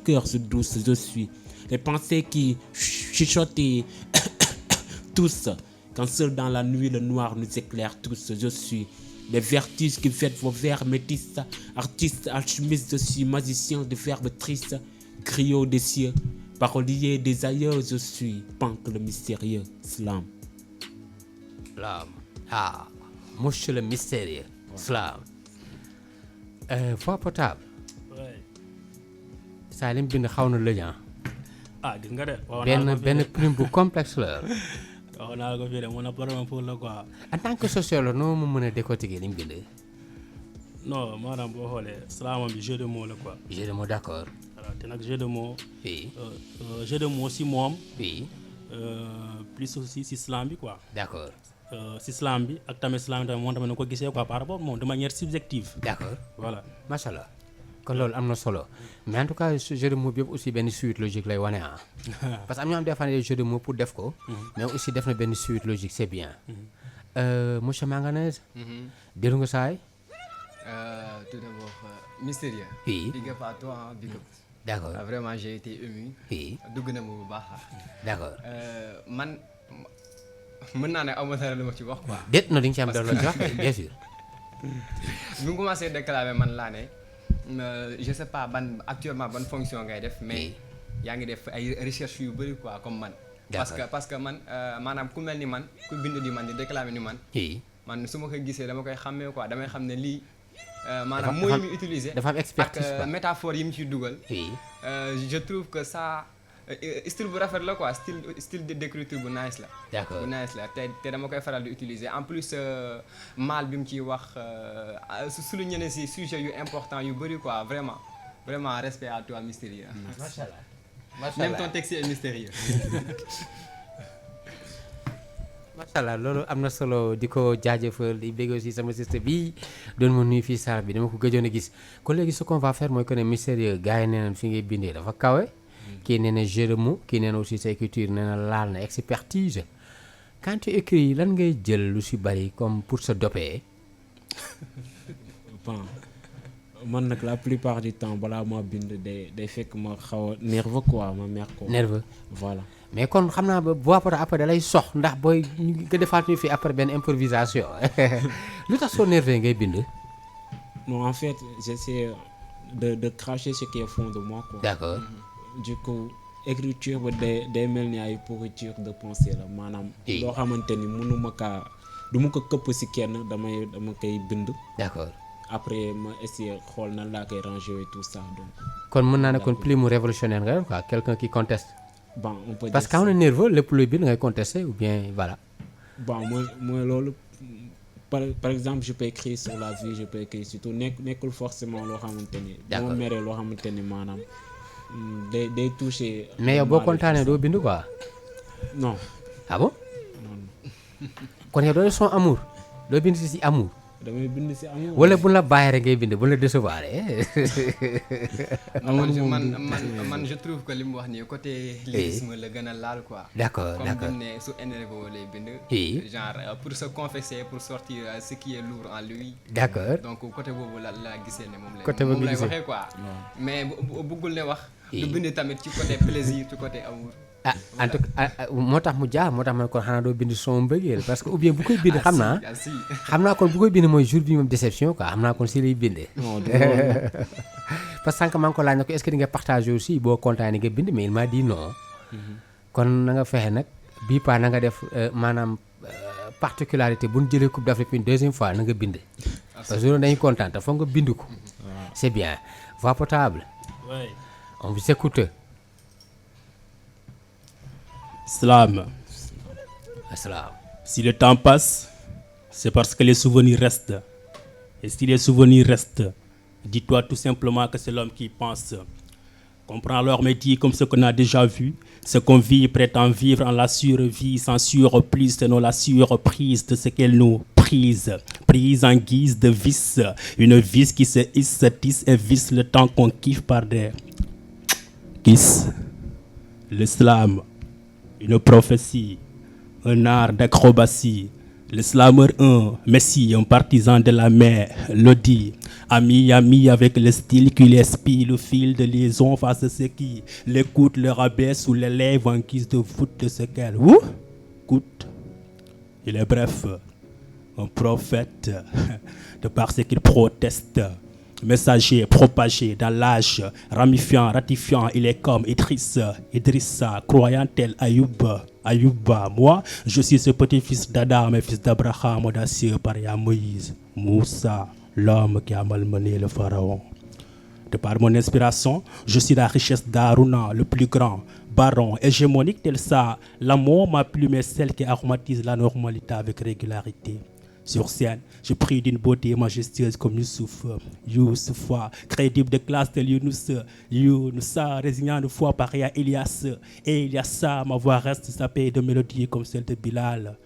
cœur se douce, je suis. Les pensées qui chuchotent et tous, quand seul dans la nuit le noir nous éclaire tous, je suis. Les vertus qui fêtent vos vers métis, artistes, alchimistes, je suis magicien de verbes tristes, griot des cieux, parolier des ailleurs, je suis. Punk le mystérieux, slam. Slam. Ah, monsieur le mystérieux. Slam. Voix potable. saa lim bind xaw na lëj gis nga de. benn plume bu complexe la. waaw naa ko fii de mun na problème pour la quoi. En tant que sociologue noo mu mën a décortiquer li mu bind. non maanaam boo xoolee salaamam bi jeu de mots la quoi. Jeu de mots d'accord. voilà te nag jeu de mots. Oui. Jeu de mots si moom. Oui. Plus aussi si slam bi quoi. D'accord. Si slam bi ak tamit slam bi tamit moom tamit na ko gisee quoi par rapport moom de manière subjective. D'accord. voilà. macha allah kon loolu am na solo mais en tout cas jeu de mots bi yëpp aussi benn suite logique lay wane parce que am ñoo am des fois des jeux de mots pour def ko. mais aussi def na benn suite logique c'est bien. Monsieur Manganese. dellu nga saay. Tout d'abord mystérieux. Oui. Big up à toi, big up. D'accord. Vraiment j'ai été ému. Oui. dugg na ma bu baax. D'accord. Man mën naa ne aw ma dara lu ma ci wax quoi. déet na di nga ci am dara la ci wax bien sûr. bi mu commencé déclamer man laa ne je sais pas actuellement ban fonction ngay def mais yaa ngi def ay recherche yu bëri quoi comme man. parce que man maanaam ku mel ni man ku bind di man di déclamer ni man. man su ma ko gisee dama koy xàmmee quoi damay xam ne lii. maanaam mooy mi utiliser dafa am expertise ak métaphore yi mu ciy dugal. je trouve que ça style bu rafet la quoi style d'écriture bu nice la. D'accord. bu nice la te dama koy faral di utiliser en plus mal bi mu ciy wax souligner na si sujet yu important yu bëri quoi vraiment respect à toi mystérieux. macha allah macha même allah ton texte est mystérieux. macha allah loolu am na solo di ko jaajëfal di bégg aussi sama sister bi doon ma nuyu fii saar bi dama ko gëjoon a gis kon léegi ce qu'on va faire mooy que ne mystérieux gars yi nee nañ fi ngay bindee dafa kawe kii nee na jeu de mots kii nee na aussi sa écriture nee na laal na expertise quand tu écris lan ngay jël lu si bari comme pour se doper. bon man nag la plupart du temps balaa ma bind day fekk ma xaw a nerveux quoi ma mer ko. nerveux voilà. mais kon xam naa ba voix portable après da lay sox ndax booy nga defaat ñu fi après benn improvisation lu tax soo nerveux ngay bind. non en fait j'essaie de cracher ce qui est au fond de moi quoi. d'accord. du coup écriture ba day mel ni ay pourriture de pensée la maanaam. loo xamante ni mënuma kaa du ma ko këpp ci kenn dama koy bind. d'accord. après ma essayer xool nan laa koy ranger et tout ça donc. kon mën naa ne kon plume révolutionnaire nga quoi quelqu'un qui conteste. bon on peut parce que quand on est nerveux lépp luy bind ngay contester ou bien voilà. bon mooy loolu par exemple je peux écrire sur la vie je peux écrire surtout nekkul forcément loo xamante ni. d'accord moo meree loo xamante ni maanaam day toucher. mais yow boo kontaanee doo bind quoi. non. ah bon. non. kon yow doo son amour doo bind si amour. damay bind ci amour. wala bu la bàyyi rek ngay bind bu la décevoir. man je trouve que li mu wax nii côté lyrisme la gën a laal quoi. d'accord d'accord comme ne su énervé lay bind. genre pour se confesser pour sortir ce qui est lourd en lui. d'accord donc côté boobu la gisee ne moom lay. côté boobu moom lay waxee quoi. mais bëggul ne wax. du bind tamit ci côté plaisir ci côté amour. ah en tout cas moo tax mu jaar moo tax man kon xanaa doo bind son mbëggeel parce que ou bien bu koy bind xam naa kon bu koy bind mooy jour bi moom déception quoi xam naa kon si lay bindee. parce que sànq maa ngi ko laaj na ko est-ce que di nga partager aussi boo kontaanee nga bind mais il m'a dit non. kon na nga fexe nag bii paa na nga def maanaam particularité bu ñu jëlee coupe d'Afrique une deuxième fois na nga bind. parce que jour dañuy kontaan te foog nga bind ko. c'est bien voix potable. Ouais. On vous écoute. Salam. Assalam. Si le temps passe, c'est parce que les souvenirs restent. Et si les souvenirs restent, dis-toi tout simplement que c'est l'homme qui pense. Comprends alors mes dits comme ce qu'on a déjà vu. Ce qu'on vit prétend vivre en la survie, sans surplus, non la surprise de ce qu'elle nous prise. Prise en guise de vice. Une vis qui se hisse, tisse et visse le temps qu'on kiffe par des kiss. L'islam. Une prophétie, un art d'acrobatie. Le slameur 1, Messi, un partisan de la mer, l'audit. Ami avec le style qui l'espie, le fil de liaison face à ceux qui l'écoutent, le rabaisse ou l'élève en guise de voûte de ce qu'elle coûte. Il est bref, un prophète, de par ce qu'il proteste. Messager propagé dans l'âge, ramifiant, ratifiant, il est comme Idrissa, croyant tel Ayouba. Moi, je suis ce petit-fils d'Adam et fils d'Abraham, audacieux par Moïse, Moussa, l'homme qui a malmené le pharaon. De par mon inspiration, je suis la richesse d'Aruna, le plus grand, baron, hégémonique tel ça. L'amour, ma plume est celle qui aromatise la normalité avec régularité. Sur scène, je prie d'une beauté majestueuse comme Youssoupha, crédible de classe de Younoussa, résignant de foi pareil à Elias. Et Eliassa, ma voix reste sapée de mélodie comme celle de Bilal.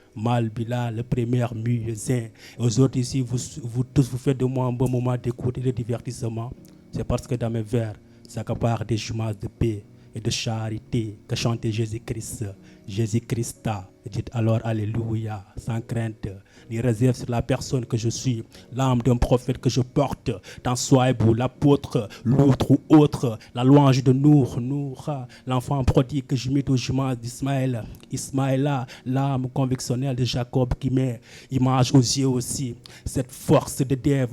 Bilal, le premier muezzin. Aujourd'hui, si vous tous vous faites de moi un bon moment d'écoute et de divertissement, c'est parce que dans mes vers s'accaparent des jugements de paix et de charité que chantait Jésus-Christ. Jésus-Christa, dites alors Alléluia, sans crainte, ni réserve sur la personne que je suis, l'âme d'un prophète que je porte, dans Souaïbou, l'apôtre, l'autre ou autre, la louange de Noura, l'enfant prodigue que je mets au jument d'Ismaël, Ismaëla, l'âme convictionnelle de Jacob qui met image aux yeux aussi, cette force de Dev,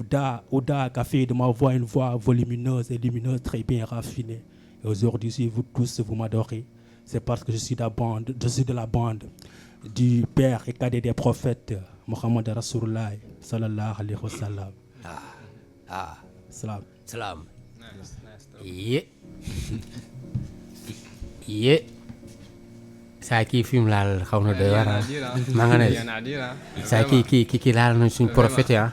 Oda, qui a fait de ma voix une voix volumineuse et lumineuse, très bien raffinée. Et aujourd'hui, si vous tous, vous m'adorez, c'est parce que je suis de la bande du père et cadet des prophètes, Mohammed Rasulullah, sallallahu alayhi wa sallam. Salam. Nice. Yeah. yé saa kii fi mu laal xaw na doy waar maa nga ne saa kii laal nañ suñ prophète ah.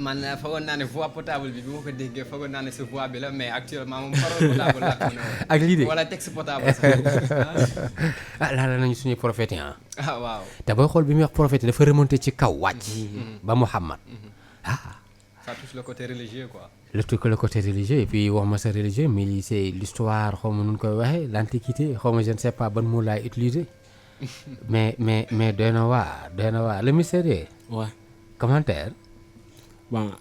man foogoon naa ne voix potable bi ma ko déggee foogoon naa ne si voix bi la mais actuellement moom parole potable la ko ne woon. ak lii de wala texte potable sax. laal nañu suñu prophète ah. waaw. te booy xool bi muy wax prophète dafa remonté ci kaw wàcc. ba Muhammad ça touche le côté religieux quoi. le côté religieux et puis wax ma sa religieux mais lii c'est l'histoire xaw ma nu ñu koy waxee l'antiquité xaw ma je ne sais pas ban mot laay utiliser mais doy na waa le mystérieux. Ouais. Commentaire. Bon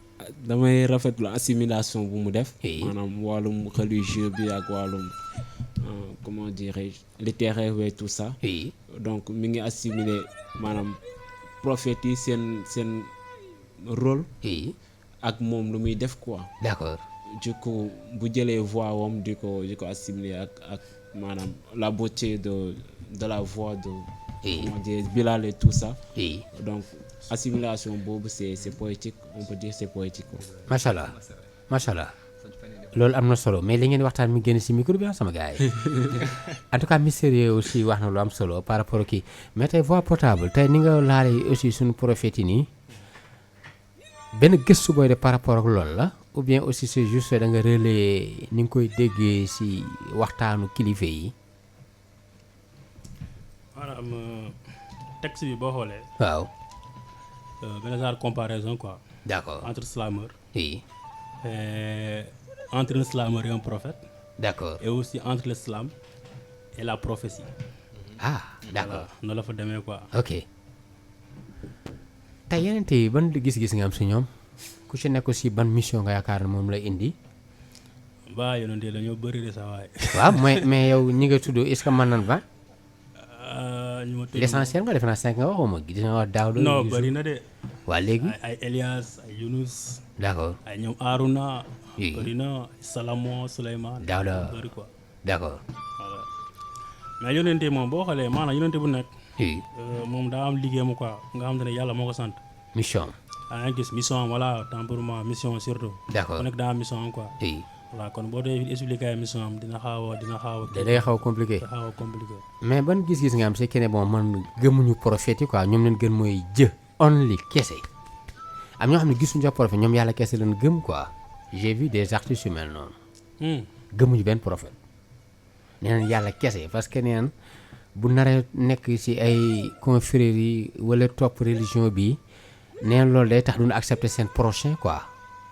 damay rafetlu assimilation bu mu def. Oui. maanaam wàllum religieux bi ak wàllum comment dirais-je littéraire et tout ça. Oui. donc mi ngi assimiler maanaam prophètes yi seen rôle. Oui. ak moom lu muy def quoi. D'accord. du coup bu jëlee voix wam di ko assimiler ak maanaam la beauté de la voix de. Oui. comment dire Bilal et tout ça. Oui. donc assimilation boobu c'est poétique on peut dire c'est poétique quoi. macha allah loolu am na solo mais li ngeen waxtaan mi génn ci micro bi sama gars yi en tout cas mystérieux aussi wax na lu am solo par rapport kii mais tey voix potable tey ni nga laalee aussi suñu prophète yi nii benn gëstu booy de par rapport ak loolu la ou bien aussi c'est juste da nga relayer ni nga koy déggee ci waxtaanu kilifa yi. maanaam texte bi boo xoolee. waaw. benn genre comparaison quoi. D'accord. entre slameur. Oui. Entre un slameur et un prophète. D'accord. Et aussi entre l'islam et la prophétie. Ah d'accord. Voilà noonu la fa demee quoi. ok tey yeneen tey ban gis-gis nga am si ñoom ku ci nekk aussi ban mission nga yaakaar ne moom lay indi. ba yonent yi dañoo bëri de sa waay. waaw mais yow ñi nga tudd est-ce que mën nan ba ñu ma tudd l'essentiel nga def naa 5 nga waxuma dina wax daaw la. non bëri na de. waa léegi. ay Elias ay Yunus. d'accord. ay ñoom Aruna. Oui. bëri na Salamo Souleymane. Daawda. bëri quoi. d'accord. voilà mais yonent yi moom boo xoolee maanaam yonent bu nekk. oui. moom daa am liggéeyam quoi nga xam te ne yàlla moo ko sant. mission. yaa ngi gis mission voilà temporairement mission surtout. d'accord ku nekk daa am mission am quoi. oui. voilà kon boo dee expliqué ay mission am dina xaaw a da day xaw a compliqué. dina xaaw a compliqué. mais ban gis-gis nga am c'est que ne bon man gëmuñu prophète yi quoi ñoom leen gën mooy jë only kese am ñoo xam ne gisuñu sax prophète ñoom yàlla kese leen gëm quoi j'ai vu des artistes yu mel noonu. gëmuñu benn prophète nee nañ yàlla kese parce que nee nañ bu naree nekk ci ay confréries yi wala topp religion bi nee na loolu day tax duñu accepter seen prochain quoi.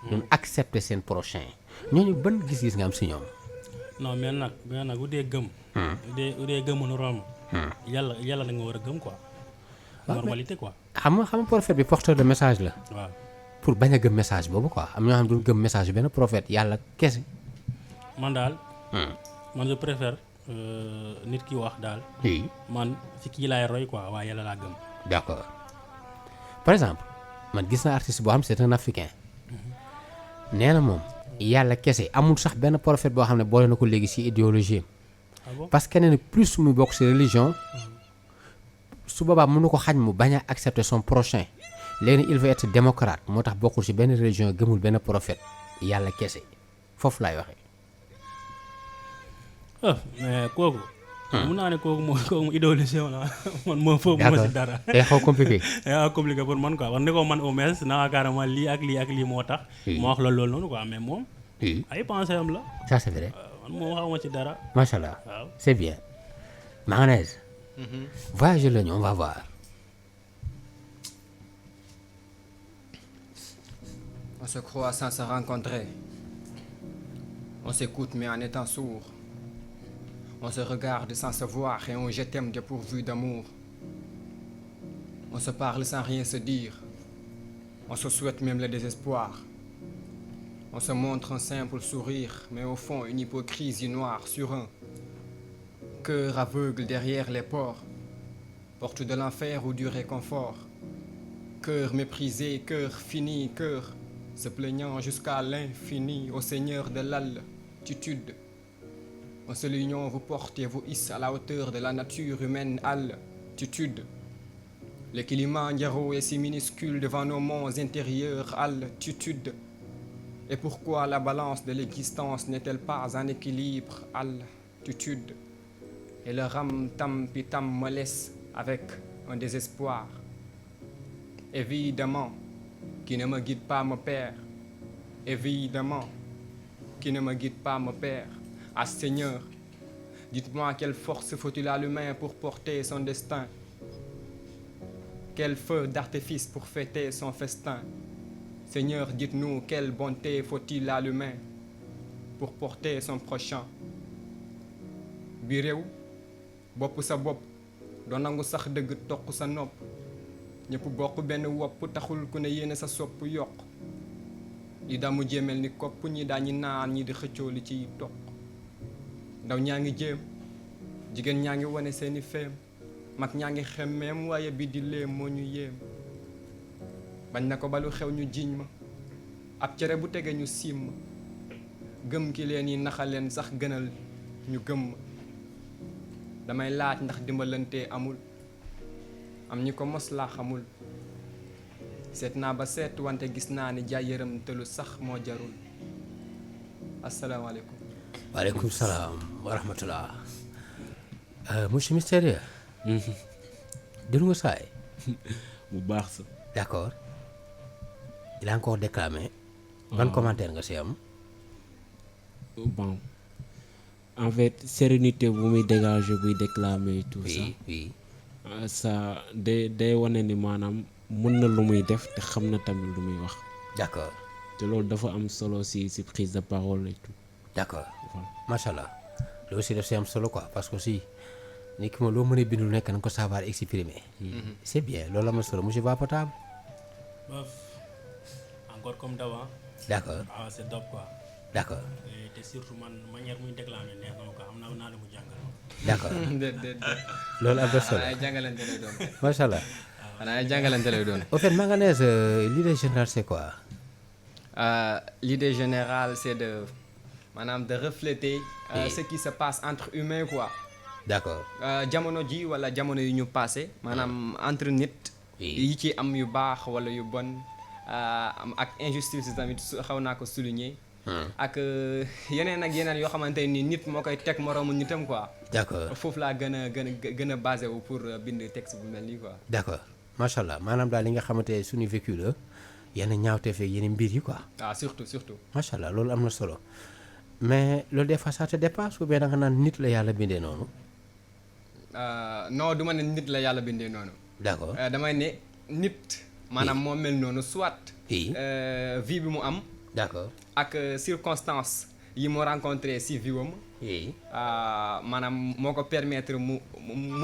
duñu accepter seen prochain ñooñu ban gis-gis nga am si ñoom. non mais nag bu dee gëm. bu dee gëm normal. yàlla da nga war a gëm quoi. normalité quoi. xam nga prophète bi porteur de message la. waaw pour bañ a gëm message boobu quoi am ñoo xam ne duñ gëm message bi benn prophète yàlla kese. man daal. man je préfère nit ki wax daal. oui. man ci kii laay roy quoi waaye yàlla laa gëm. d'accord par exemple man gis naa artiste boo xam c'est un africain nee na moom yàlla kese amul sax benn prophète boo xam ne boole na ko léegi ci idéologie ah bon parce que nee na plus muy bokk ci religion su boobaa mën na ko xañ mu bañ a accepter son prochain léegi il veut être démocrate moo tax bokkul ci benn religion gëmul benn prophète yàlla kese foofu laay waxee. mais kooku. mun naa ne kooku moom idéologie la man moom foofu ma ci dara. day xaw compliqué. day xaw compliqué pour man quoi wax ne ko man au moins naa carrément lii ak lii moo tax. ma wax la loolu noonu quoi mais moom. ay pensée am la. ça c'est vrai. man moom xaw ma ci dara. macha allah. waaw c'est bien. mayonnaise. voyagez la ñu on va voir. On se croit sans se rencontrer. On s'écoute mais en étant sourd. On se regarde sans se voir et on je t'aime dépourvu d'amour. On se parle sans rien se dire. On se souhaite même le désespoir. On se montre un simple sourire, mais au fond une hypocrisie noire sur un cœur aveugle derrière les pores. Porte de l'enfer ou du réconfort. Cœur méprisé, cœur fini, cœur se plaignant jusqu'à l'infini au Seigneur de l'altitude. En seule union vous porte et vous hisse à la hauteur de la nature humaine altitude. Le Kilimandjaro est si minuscule devant nos monts intérieurs altitude. Et pourquoi la balance de l'existence n'est-elle pas en équilibre altitude? Et le ram-tam-pitam me laisse avec un désespoir. Évidemment, qui ne me guide pas me perd. Évidemment, qui ne me guide pas me perd. Ah Seigneur, dites-moi quelle force faut-il à l'humain pour porter son destin? Quel feu d'artifice pour fêter son festin? Seigneur, dites-nous quelle bonté faut-il à l'humain pour porter son prochain? Bi réew bopp sa bopp doo nangu sax dëgg toq sa nopp ñëpp bokk benn wopp taxul ku ne yéene sa sopp yokk li damu jéemel ni kopp ñi daañi naan ñi di xëccoo li ciy toq ndaw ñaa ngi jéem jigéen ñaa ngi wane seeni feem mag ñaa ngi xemmeem waaye bi di léem moo ñu yéem bañ na ko balu xew ñu jiiñ ma ab cere bu tege ñu siim ma gëm ki leen yi naxa leen sax gënal ñu gëm ma damay laaj ndax dimbalante amul am ñi ko mos laa xamul seet naa ba seet wante gis naa ni jaay yërëm te lu sax moo jarul asalaamaaleykum. waaleykum salaam wa rahmatullah. Monsieur Mystérieux. déglu nga saay. bu baax sa. d'accord. il a encore déclamé. ban commentaire nga si am. Bon. En fait, sérénité bu muy dégager buy déclamer tout ça. oui. Ça day wane ni maanaam mën na lu muy def te xam na tamit lu muy wax. d'accord. te loolu dafa am solo si prise de parole et tout. d'accord. Voilà. macha allah loolu aussi daf si am solo quoi parce que aussi nit ki moom loo mën a bindu nekk na ko savoir exprimer. c'est bien loolu am na solo monsieur Vapotable. Bof, encore comme d'avant. d'accord. Ah, c'est top quoi. d'accord. te surtout man manière muy déclamer neex na ma ko xam naa la mu jàngal. d'accord déet loolu am na solo ay jàngalante lay doon. macha allah. xanaa ay jàngalante lay doon. au fait Manganès l'idée générale c'est quoi. L'idée générale c'est de maanaam de refléter Oui. ce qui se passe entre humains quoi. d'accord. jamono ji wala jamono yu ñu passé maanaam entre nit. Oui. yi ci am yu baax wala yu bon am ak injustice tamit xaw naa ko souligner. ak yeneen ak yeneen yoo xamante ni nit moo koy teg moroomu nitam quoi. d'accord. foofu laa gën a basé wu pour bind texte bu mel nii quoi. d'accord macha allah maanaam daal li nga xamante ne suñu vécu la yenn ñaawteef ak yenn mbir yi quoi. ah surtout. macha allah loolu am na solo mais loolu des fois ça te dépasse ou bien da nga naan nit la yàlla bindee noonu. non du ma ne nit la yàlla bindee noonu. d'accord. damay ne nit. maanaam moo mel noonu soit. Oui. vie bi mu am. d'accord. ak circonstances yi mu rencontré si vie am. oui. maanaam moo ko permettre mu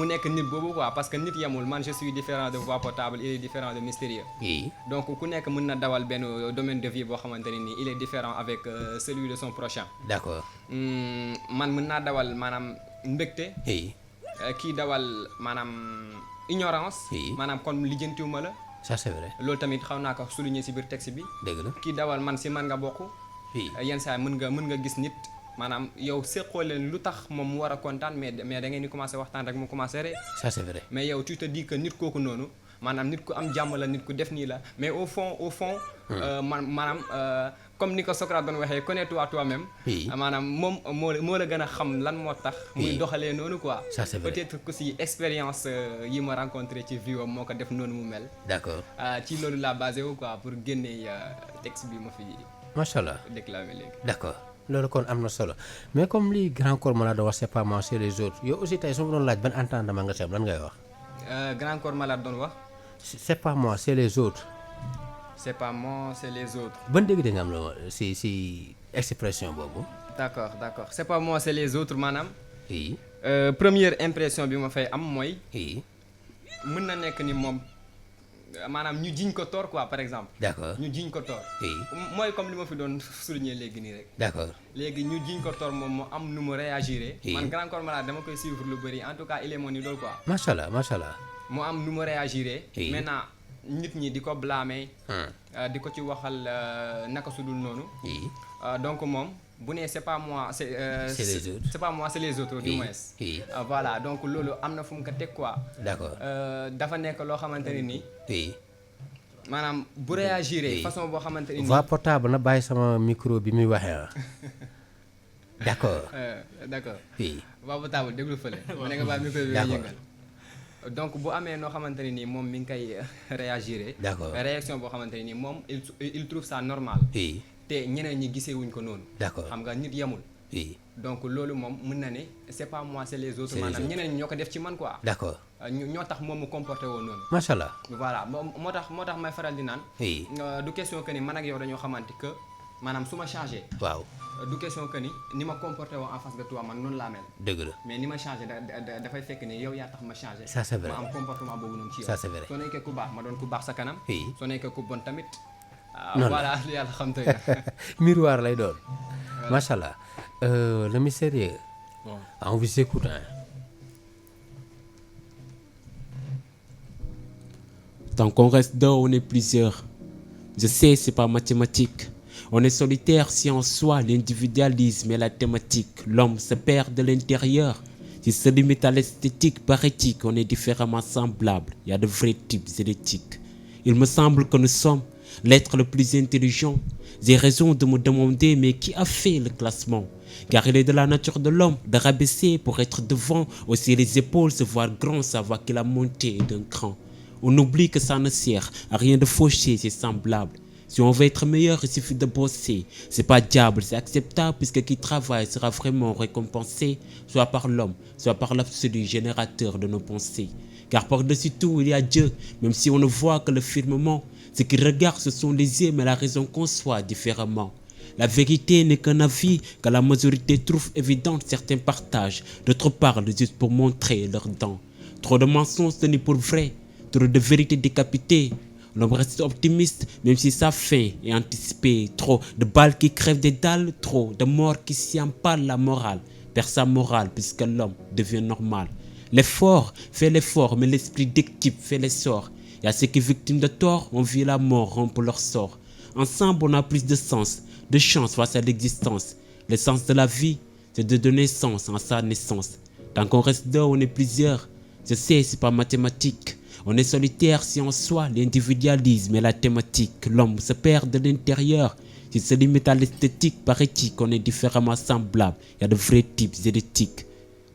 nekk nit boobu quoi parce que nit yemul man je suis différent de Voix Potable il est différent de Mystérieux. oui. donc ku nekk mën na dawal benn domaine de vie boo xamante ne nii il est différent avec celui de son prochain. d'accord. man mën naa dawal maanaam mbégte. oui. kii dawal maanaam ignorance. Oui. maanaam kon lijjantiwuma la. ça c'est vrai. loolu tamit xaw naa ko souligner ci biir texte bi. dëgg la. kii dawal man ci man nga bokk. oui. yenn saa yi mën nga gis nit maanaam yow séqoo leen lu tax moom mu war a kontaan mais da ngeen di commencer waxtaan rek mu commencer rek. ça c'est vrai. mais yow tu te dis que nit kooku noonu maanaam nit ku am jàmm la nit ku def nii la mais au fond maanaam comme ni ko Socrate doon waxee connais-toi toi-même. Oui. maanaam moom moo la gën a xam lan moo tax. muy Oui. doxalee noonu quoi. Ça, c'est vrai. peut-être que si expérience yi ma rencontré ci vie am moo ko def noonu mu mel. d'accord. ci loolu laa basé wu quoi pour génnee texte bi ma fi macha allah. déclamé léegi. d'accord loolu kon am na solo mais comme li grand corps malade wax c'est pas moi c'est les autres yow aussi tey su ma doon laaj ban entendement nga si am lan ngay wax. grand corps malade doon wax. c'est pas moi c'est les autres. c'est pas moi c'est les autres. ban dégg nga am la si expression boobu. d'accord c'est pas moi c'est les autres maanaam. oui. Première impression bi ma fay am mooy. oui. mën na nekk ni moom maanaam ñu jiñ ko tort quoi par exemple. d'accord. ñu jiñ ko tort. oui. mooy comme li ma fi doon souligner léegi nii rek. d'accord. léegi ñu jiñ ko tort moom mu am nu mu réagir. Oui. man grand corps malade dama koy suivre lu bëri en tout cas il est mon idole quoi. macha allah macha allah. mu am nu mu réagir. Oui. maintenant nit ñi di ko blâmer. di ko ci waxal naka su dul noonu. oui. donc moom bu nee c'est pas moi c'est les autres. c'est pas moi c'est les autres du Oui. moins. Oui. Voilà donc loolu am na fu mu ko teg quoi. d'accord. dafa nekk loo xamante ne nii oui. maanaam bu réagir Oui. façon boo xamante ne nii. Voix Potable na bàyyi sama micro bi muy waxee ah. d'accord d'accord oui waaw ba taabal déglu fële ma ne nga baal micro bi nga D'accord. yëngal donc bu amee noo xamante ne nii moom mi ngi koy réagir D'accord. réaction boo xamante ne nii moom il trouve ça normal oui te ñeneen ñi gisee wuñ ko noonu d'accord xam nga nit yemul oui donc loolu moom mën na ne c'est pas moi c'est les autres C'est les maanaam autres. ñeneen ñi ñoo ko def ci man quoi d'accord ñoo tax moom mu comporté woon noonu macha allah voilà moo tax may faral di naan oui du question que ni man ak yow dañoo xamante que maanaam su ma changé waaw du question que ni ma comporté woon en face de toi man noonu laa mel dëgg la mais ni ma changé dafay fekk ni yow yaa tax ma changé Ça, c'est vrai. ma am comportement boobu noonu ci yow Ça, c'est vrai. soo nekkee ku baax ma doon ku baax sa kanam Oui. soo nekkee ku bon tamit Noonu la. voilà li yàlla xam te na miroir lay doon macha allah le mystérieux Bon. on vous écoute hein. Tant qu'on reste deux, on est plusieurs. Je sais, c'est pas mathématique. On est solitaire si en soi l'individualisme est la thématique. L'homme se perd de l'intérieur. S'il se limite à l'esthétique par éthique, on est différemment semblables. Il y a de vrais types et d'éthiques. Il me semble que nous sommes l'être le plus intelligent. J'ai raison de me demander, mais qui a fait le classement? Car il est de la nature de l'homme de rabaisser pour être devant, aussi les épaules, se voir grand, savoir qu'il a monté d'un cran. On oublie que ça ne sert à rien de faucher ses semblables. Si on veut être meilleur, il suffit de bosser. C'est pas diable, c'est acceptable puisque qui travaille sera vraiment récompensé, soit par l'homme, soit par l'absolu générateur de nos pensées. Car par-dessus tout, il y a Dieu, même si on ne voit que le firmament. Ce qui regarde, ce sont les yeux, mais la raison conçoit différemment. La vérité n'est qu'un avis que la majorité trouve évidente, certains partagent, d'autres parlent juste pour montrer leurs dents. Trop de mensonges tenus pour vrai, trop de vérité décapitée. L'homme reste optimiste, même si sa fin est anticipée. Trop de balles qui crèvent des dalles, trop de morts qui s'y empalent la morale. Perd sa morale puisque l'homme devient normal. L'effort fait l'effort, mais l'esprit d'équipe fait l'essor. Et à ceux qui victimes de tort, on vit la mort rompre leur sort. Ensemble, on a plus de sens, de chance face à l'existence. L'essence de la vie, c'est de donner sens à sa naissance. Tant qu'on reste deux, on est plusieurs. Je sais, c'est pas mathématique. On est solitaire si en soi l'individualisme est la thématique. L'homme se perd de l'intérieur. S'il se limite à l'esthétique, par éthique, on est différemment semblables. Il y a de vrais types et d'éthiques.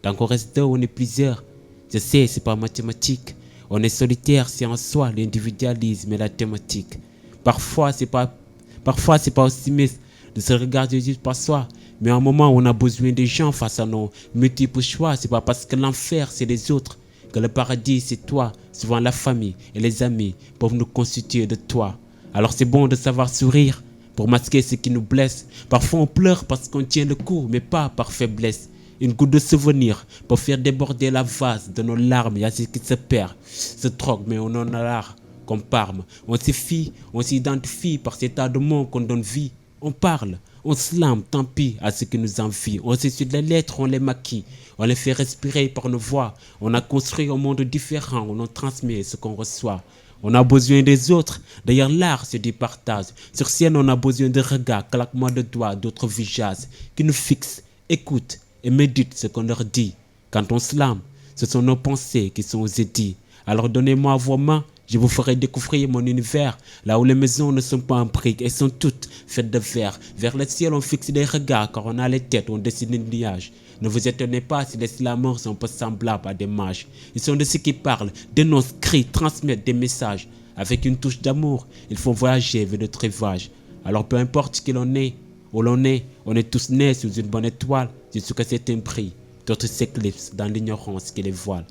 Tant qu'on reste deux, on est plusieurs. Je sais, c'est pas mathématique. On est solitaire si en soi l'individualisme est la thématique. Parfois, c'est pas optimiste de se regarder juste par soi. Mais à un moment où on a besoin des gens face à nos multiples choix, c'est pas parce que l'enfer c'est les autres que le paradis c'est toi. Souvent la famille et les amis peuvent nous constituer de toi. Alors c'est bon de savoir sourire pour masquer ce qui nous blesse. Parfois on pleure parce qu'on tient le coup, mais pas par faiblesse. Une goutte de souvenir pour faire déborder la vase de nos larmes. Il y a ce qui se perd, se drogue, mais on en a l'art comme Parme. On se fie, on s'identifie par cet état de monde qu'on donne vie. On parle, on slame, tant pis à ceux qui nous envient. On suscite les lettres, on les maquille. On les fait respirer par nos voix. On a construit un monde différent, on en transmet ce qu'on reçoit. On a besoin des autres. D'ailleurs, l'art, c'est du partage. Sur scène, on a besoin de regards, claquements de doigts, d'autres visages qui nous fixent, écoutent et méditent ce qu'on leur dit. Quand on slame, ce sont nos pensées qui sont aux édits. Alors donnez-moi vos mains, je vous ferai découvrir mon univers, là où les maisons ne sont pas en briques et sont toutes faites de verre. Vers le ciel, on fixe des regards, car on a les têtes, on dessine un nuage. Ne vous étonnez pas si les slameurs sont peu semblables à des mages. Ils sont de ceux qui parlent, dénoncent, crient, transmettent des messages. Avec une touche d'amour, ils font voyager vers le rivage. Alors peu importe qui l'on est, où l'on est, on est tous nés sous une bonne étoile, jusqu'à que c'est un prix. D'autres s'éclipsent dans l'ignorance qui les voile.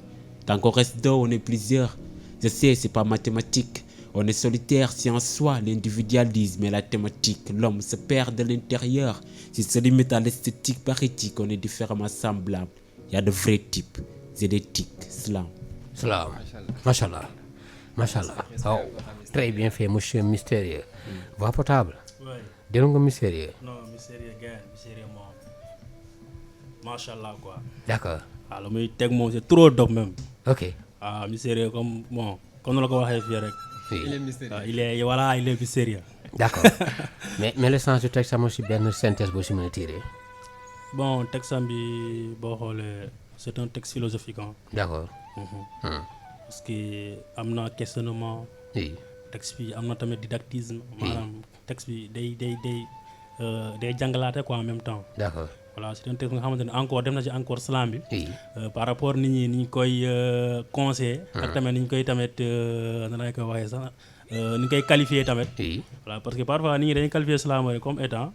Tant qu'on reste deux, on est plusieurs. Je sais, c'est pas mathématique. On est solitaire si en soi l'individualisme est la thématique. L'homme se perd de l'intérieur. S'il se limite à l'esthétique par éthique, on est différemment semblables. Il y a de vrais types et d'éthiques. Slam. Salam. Machallah. Machallah. Oh, très bien fait, monsieur Mystérieux. Voix potable. Ouais. Dégg nga Mystérieux. Non, mystérieux gars, mystérieux moom. Machallah quoi. D'accord. waaw lu muy teg moom c'est trop dope même. Ok. waaw mystérieux comme bon comme nu la ko waxee fii rek. il est mystérieux. waaw il est mystérieux. D'accord. mais le sens du texte am aussi benn synthèse boo si mën a tiré. Bon texte am bi boo xoolee c'est un texte philosophique hein. D'accord. Parce que am na questionnement. Oui. texte bi am na tamit didactisme. maanaam texte bi day jàngalaate quoi en même temps. D'accord. voilà c'est un texte nga xamante ne encore dem na ci encore slam bi. oui par rapport nit ñi ni ñu koy conseillé. ak tamit ni ñu koy tamit nan lañ koy waxee sax ni ñu koy qualifié tamit. oui voilà parce que parfois nit ñi dañuy qualifier slameur comme étant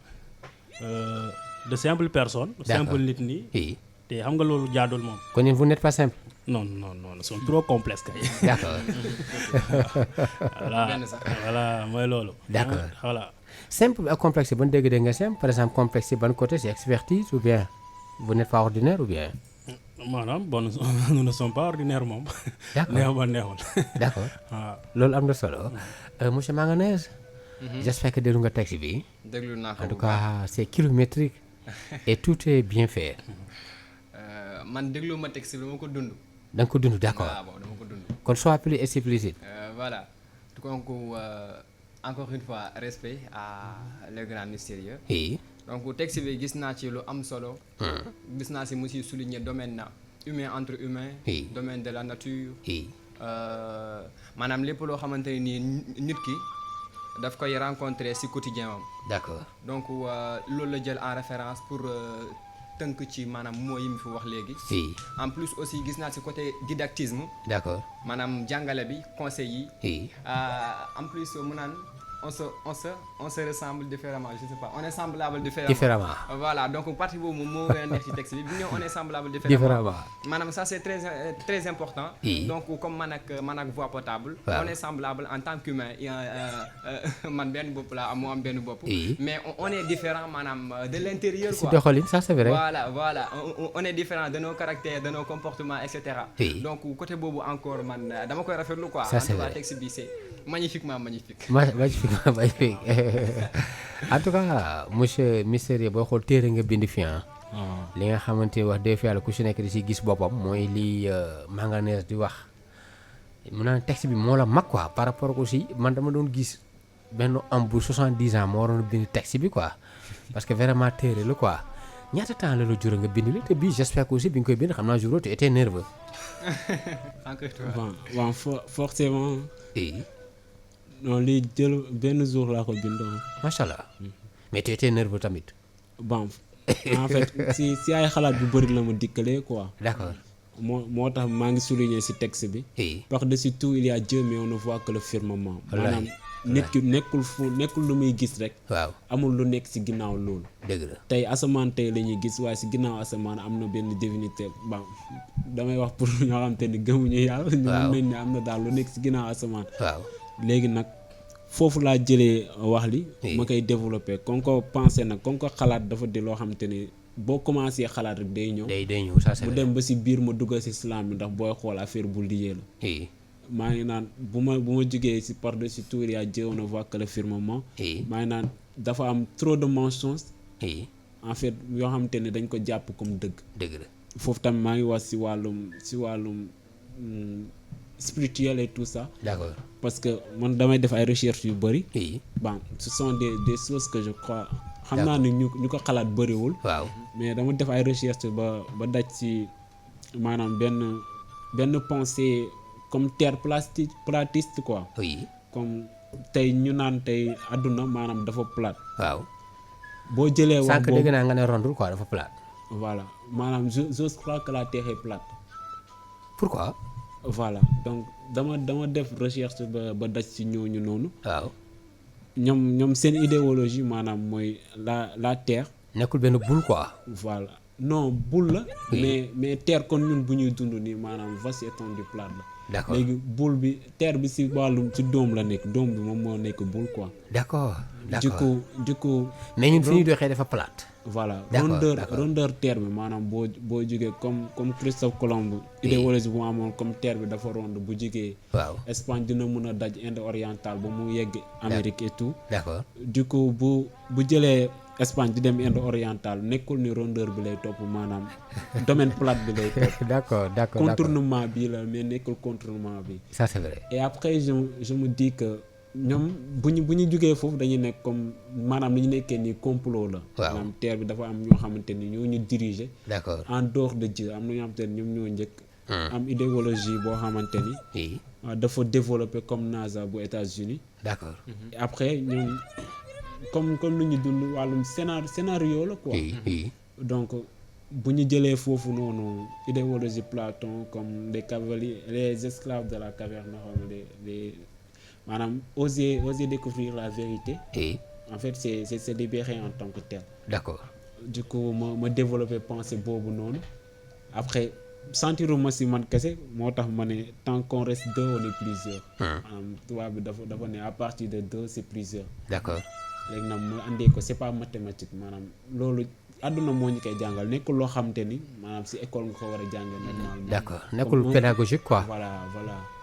de simple personne. simple nit ñi. oui te xam nga loolu jaadul moom. kon yéen vous n'êtes pas simple. non non non ils sont trop complexes kay. d'accord voilà benn sax. voilà mooy loolu. D'accord. voilà. simple ak complexe ban dégg-dégg nga simple par exemple complexe ci ban côté c'est expertise ou bien vous n'êtes pas ordinaire ou bien. maanaam bon nous ne sommes pas ordinaires moom. D'accord. neexul ba neexul. d'accord waaw. loolu am na solo monsieur Manganès. j'espère que déglu nga texte bi. déglu naa ko en tout bu baax. cas c'est kilométrique et tout est bien fait. man déglu ma texte bi dama ko dund. da nga ko dund d'accord waaw bon dama ko dund. kon sois plus explicite. Voilà donc encore une fois respect à les grands mystérieux. oui donc texte bi gis naa ci lu am solo. gis naa si mu si souligner domaine na humain entre humain. Oui. domaine de la nature. oui maanaam lépp loo xamante ni nit ki daf koy rencontrer si quotidien am. d'accord donc loolu la jël en référence pour tënk ci maanaam moo yi mu fi wax léegi. oui en plus aussi gis naa si côté didactisme d'accord maanaam jàngale bi conseil yi. oui En plus mu naan on se ressemble différemment je sais pas on est semblable différemment voilà donc partie boobu moom moo gën a neex ci texte bi bu ñëw on est semblable différemment maanaam ça c'est très important. Oui. donc comme man ak voix potable. Waaw. on est semblable en tant qu'humain man benn bopp laa moo am benn bopp. Oui. mais on est différent maanaam de l'intérieur si quoi. doxalin ça c'est vrai. voilà on est différent de nos caractères de nos comportements et cetera. Oui. donc côté boobu encore man dama koy rafetlu quoi. Ça, c'est en tout cas vrai. texte bi c'est magnifiquement magnifique. magnifique magnifique en tout cas monsieur Mystérieux boo xool téere nga bind fi li nga xamante wax dëgg fa yàlla ku si nekk di si gis boppam mooy li Manganès di wax mu naan texte bi moo la mag quoi par rapport aussi man dama doon gis benn am bu 70 ans moo waroon bind texte bi quoi parce que vraiment téere la quoi ñaata temps la la jur nga bind li te bii j'espère que aussi bi nga koy bind xam naa jour tu étais nerveux. encore toi. bon forcément oui non lii jël benn jour laa ko bindoon. macha allah mais tu étais nerveux tamit. bon en fait si ay xalaat bu bëri la ma dikkalee quoi. d'accord moo tax maa ngi souligner ci texte bi. oui par-dessus tout il y a Dieu mais on ne voit que le firmament. Wallaahi. maanaam nit ki nekkul lu muy gis rek. waaw amul lu nekk ci ginnaaw loolu. dëgg la tey asamaan tey la ñuy gis waaye ci ginnaaw asamaan am na benn divinité bon damay wax pour ñoo xam te ni gëmuñu yàlla. ñu Waaw. mën nañ ne am na daal lu nekk ci ginnaaw asamaan. waaw léegi nag foofu laa jëlee wax li Oui. ma koy développer kon ko pensé nag kon ko xalaat dafa di loo xam te ni boo commencé xalaat rek day ñëw. day ñëw ça c'est mu vrai dem ba ci biir ma duggal ci islam bi ndax booy xool affaire bu lié la. oui maa ngi naan bu ma jógee ci par-dessus tout il y a Dieu on ne voit que le firmament. oui maa ngi naan dafa am trop de mensonges oui en fait yoo xamante ne dañ ko jàpp comme dëgg. dëgg la foofu tamit maa ngi wax ci wàllum spirituel et tout ça d'accord parce que man damay def ay recherches yu bëri. oui bon ce sont des choses que je crois xam naa ne ñu ko xalaat bëriwul. waaw mais dama def ay recherches ba daj ci maanaam benn pensée comme terre platiste quoi. oui comme tey ñu naan tey àdduna maanaam dafa plate. waaw boo jëlee wax sànq dégg boobu naa nga ne rondul quoi dafa plat voilà maanaam je crois que la terre est plate. pourquoi voilà donc dama def recherche ba daj ci ñooñu noonu. waaw ñoom seen idéologie maanaam mooy la terre. nekkul benn boule quoi voilà non boule la. Oui. mais terre kon ñun bu ñuy dund nii maanaam vaste étendue plate la. d'accord léegi boule bi terre bi ci wàllum ci doom la nekk doom bi moom moo nekk boule quoi. d'accord d'accord du coup mais ñun fi ñuy doxee dafa plate voilà D'accord, d'accord. rondeur terre bi maanaam boo jógee comme Christophe Colomb. idéologie bu mu amoon comme terre bi dafa ronde bu jógee waaw Espagne dina mën a daj Inde orientale ba mu yegg Amérique et tout. d'accord du coup bu jëlee Espagne di dem Inde orientale nekkul ni rondeur bi lay topp maanaam domaine plate bi lay topp. d'accord contournement bi la mais nekkul contournement bi. ça c'est vrai et après je me dis que ñoom bu ñu jugee foofu dañuy nekk comme maanaam li ñu nekkee nii complot la. Waaw. maanaam terre bi dafa am ñoo xamante ni ñoo ñu diriger. d'accord en dehors de Dieu am na ñoo xamante ni ñoom ñoo njëkk. am idéologie boo xamante ni. oui dafa développé comme NASA bu États-Unis d'accord et après ñoom comme lu ñu dund wàllum scénario la quoi. oui donc bu ñu jëlee foofu noonu idéologie Platon comme les cavaliers les esclaves de la caverne xam les maanaam oser découvrir la vérité. Et En fait c'est se libérer en tant que tel. d'accord. Du coup ma développer pensée boobu noonu après sentiruma si man kese moo tax ma ne tant qu'on reste deux on est plusieurs. Tubaab bi dafa ne à partir de deux c'est plusieurs. D'accord. léegi nag mu andee ko c'est pas mathématique maanaam loolu àdduna moo ñu koy jàngal nekkul loo xamante ni maanaam si école nga ko war a jàngal normalement. D'accord nekkul pédagogique quoi. Voilà.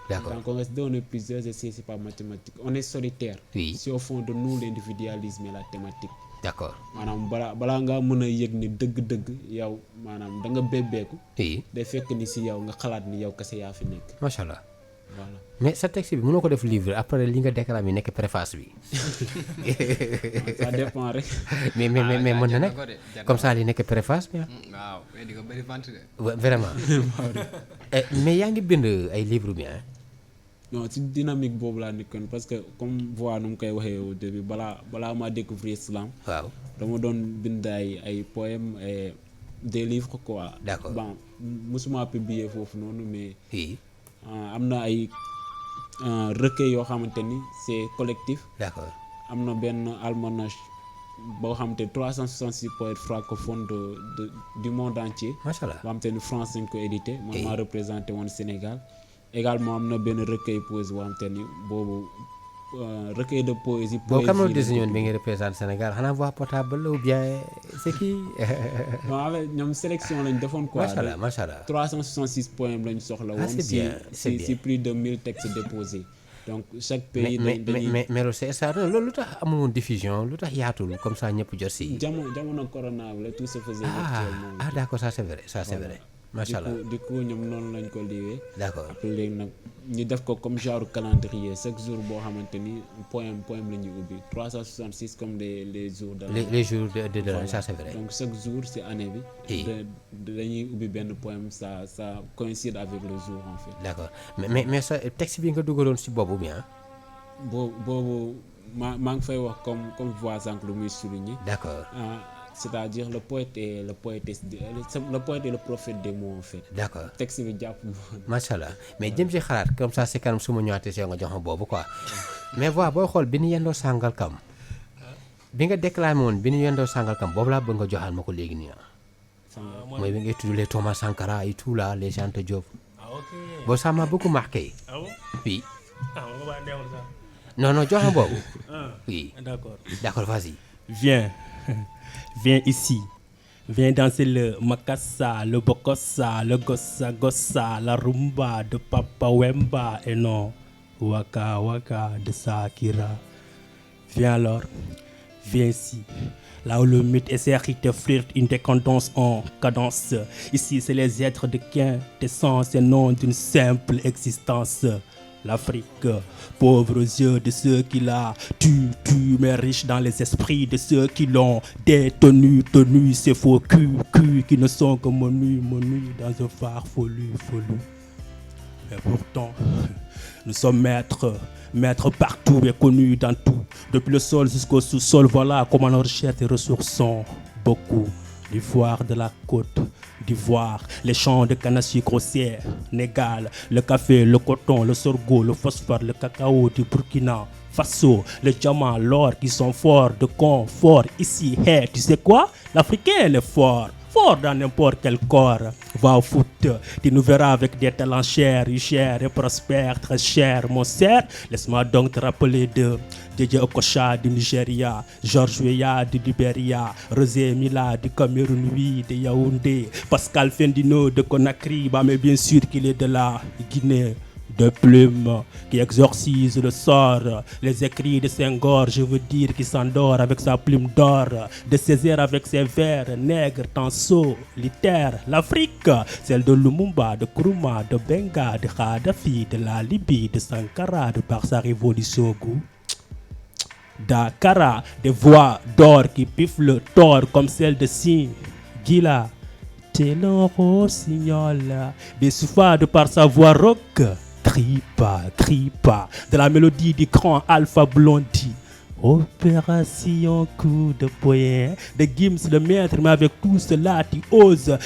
D'accord. Tant qu'on reste deux on est plusieurs et c'est pas mathématique on est solitaire. Oui. C'est au fond de nous l'individualisme et la thématique. D'accord. maanaam balaa ngaa mën a yëg ni dëgg-dëgg yow maanaam da nga bébbeeku. Oui. day fekk ni si yow nga xalaat ni yow kese yaa fi nekk. macha allah. Voilà. mais sa texte bi mënoo ko def livre après li nga déclamé nekk préface bi. Ça dépend rek. mais mën na nekk comme ça li nekk préface bi waaw mais di ko bëri vente de. vraiment. mais yaa ngi bind ay livre bien. non ci dynamique boobu laa nekkoon parce que comme voix nu mu koy waxee au début balaa maa découvrir islam. waaw dama doon bind ay poèmes et des livres quoi. D'accord. Bon musuma publier foofu noonu mais. oui. am na ay recueil yoo xamante ni c'est collectif. D'accord. am na benn almanach boo xamante 366 poètes francophones du monde entier. macha allah. boo xamante ni France lañ ko édité. man Et- maa représenté woon Sénégal. également am na benn recueil poésie boo xamante ni boobu recueil de poésie. boo kan moo lañ désigné ko woon bi nga représente Sénégal xanaa voix potable la ou bien c'est qui. non avec ñoom sélection lañ defoon quoi. macha allah. 366 poèmes lañ soxla woon. c'est bien, c'est bien. si plus de 1000 textes déposés. donc chaque pays. mais dañuy loolu c'est ça loolu lu tax amul woon diffusion lu tax yaatul comme ça ñëpp jot si. jamono corona bi la tout se faisait virtuellement. D'accord ça c'est vrai ça c'est vrai. macha allah du coup ñoom noonu lañ ko liwee. d'accord. après léegi nag ñu def ko comme genre calendrier chaque jour boo xamante ni poème la ñuy ubbi 366 comme les jours de l'année. les jours de Voilà. ça c'est vrai. donc chaque jour ci année bi. Oui. dañuy ubbi benn poème ça coïncide avec le jour en fait. d'accord mais sa texte bi nga dugaloon si boobu bien. boobu maa ngi fay wax comme voix sànq lu muy souligner. d'accord. C'est-à-dire le poète et le prophète des mots en fait. d'accord texte bi jàpp macha allah mais jëm si xalaat comme ça si kanam su ma ñëwaatee si yow nga jox ma boobu quoi mais voix booy xool bi ñu yendoo sàngal kam bi nga déclamé woon bi ñu yendoo sàngal kam boobu laa bëgg nga joxaal ma ko léegi nii mooy bi ngay tudd les Thomas Sankara et tout là les Anta Diop. ok. bon ça m'a beaucoup marqué. Ah bon? oui On va dire ça. non jox ma boobu. Ah, oui d'accord. vas-y. Viens, viens ici. Viens danser le makassa, le bokossa, le gossa gossa, la rumba de Papa Wemba et non Waka Waka de Sakira. Viens alors, viens ici. Là où le mythe et ses rites flirtent une décadence en cadence. Ici, c'est les êtres de quintessence et non d'une simple existence. L'Afrique, pauvre aux yeux de ceux qui la tuent, mais riche dans les esprits de ceux qui l'ont détenu, ces faux culs qui ne sont que menus dans un farfelu. Et pourtant, nous sommes maîtres partout et connus dans tout, depuis le sol jusqu'au sous-sol. Voilà comment nos richesses et ressources sont beaucoup. L'ivoire de la côte d'Ivoire, les champs de canne à sucre au Sénégal, le café, le coton, le sorgho, le phosphore, le cacao du Burkina Faso, le diamant, l'or qui sont forts de confort. Ici, hey, tu sais quoi? L'Africain, il est fort dans n'importe quel corps. Va au foot, tu nous verras avec des talents chers et prospères, très chers, mon cher. Laisse-moi donc te rappeler de Djedje Okocha du Nigeria, Georges Weah du Libéria, Rosé Mila du Cameroun, oui, de Yaoundé, Pascal Fendino de Conakry, bah, mais bien sûr qu'il est de la Guinée. De plumes qui exorcise le sort, les écrits de Senghor, je veux dire qui s'endort avec sa plume d'or, de Césaire avec ses vers nègres, tanso, litère, l'Afrique, celle de Lumumba, de Nkrumah, de Benga, de Kadhafi, de la Libye, de Sankara, de par sa révolution Dakara, des voix d'or qui piffent le tort comme celle de Singila, Taylor Rossignol, des souffles de par sa voix rock. Cripa, de la mélodie du grand Alpha Blondy. Opération coup de poing de Gims le maître, mais avec tout cela tu oses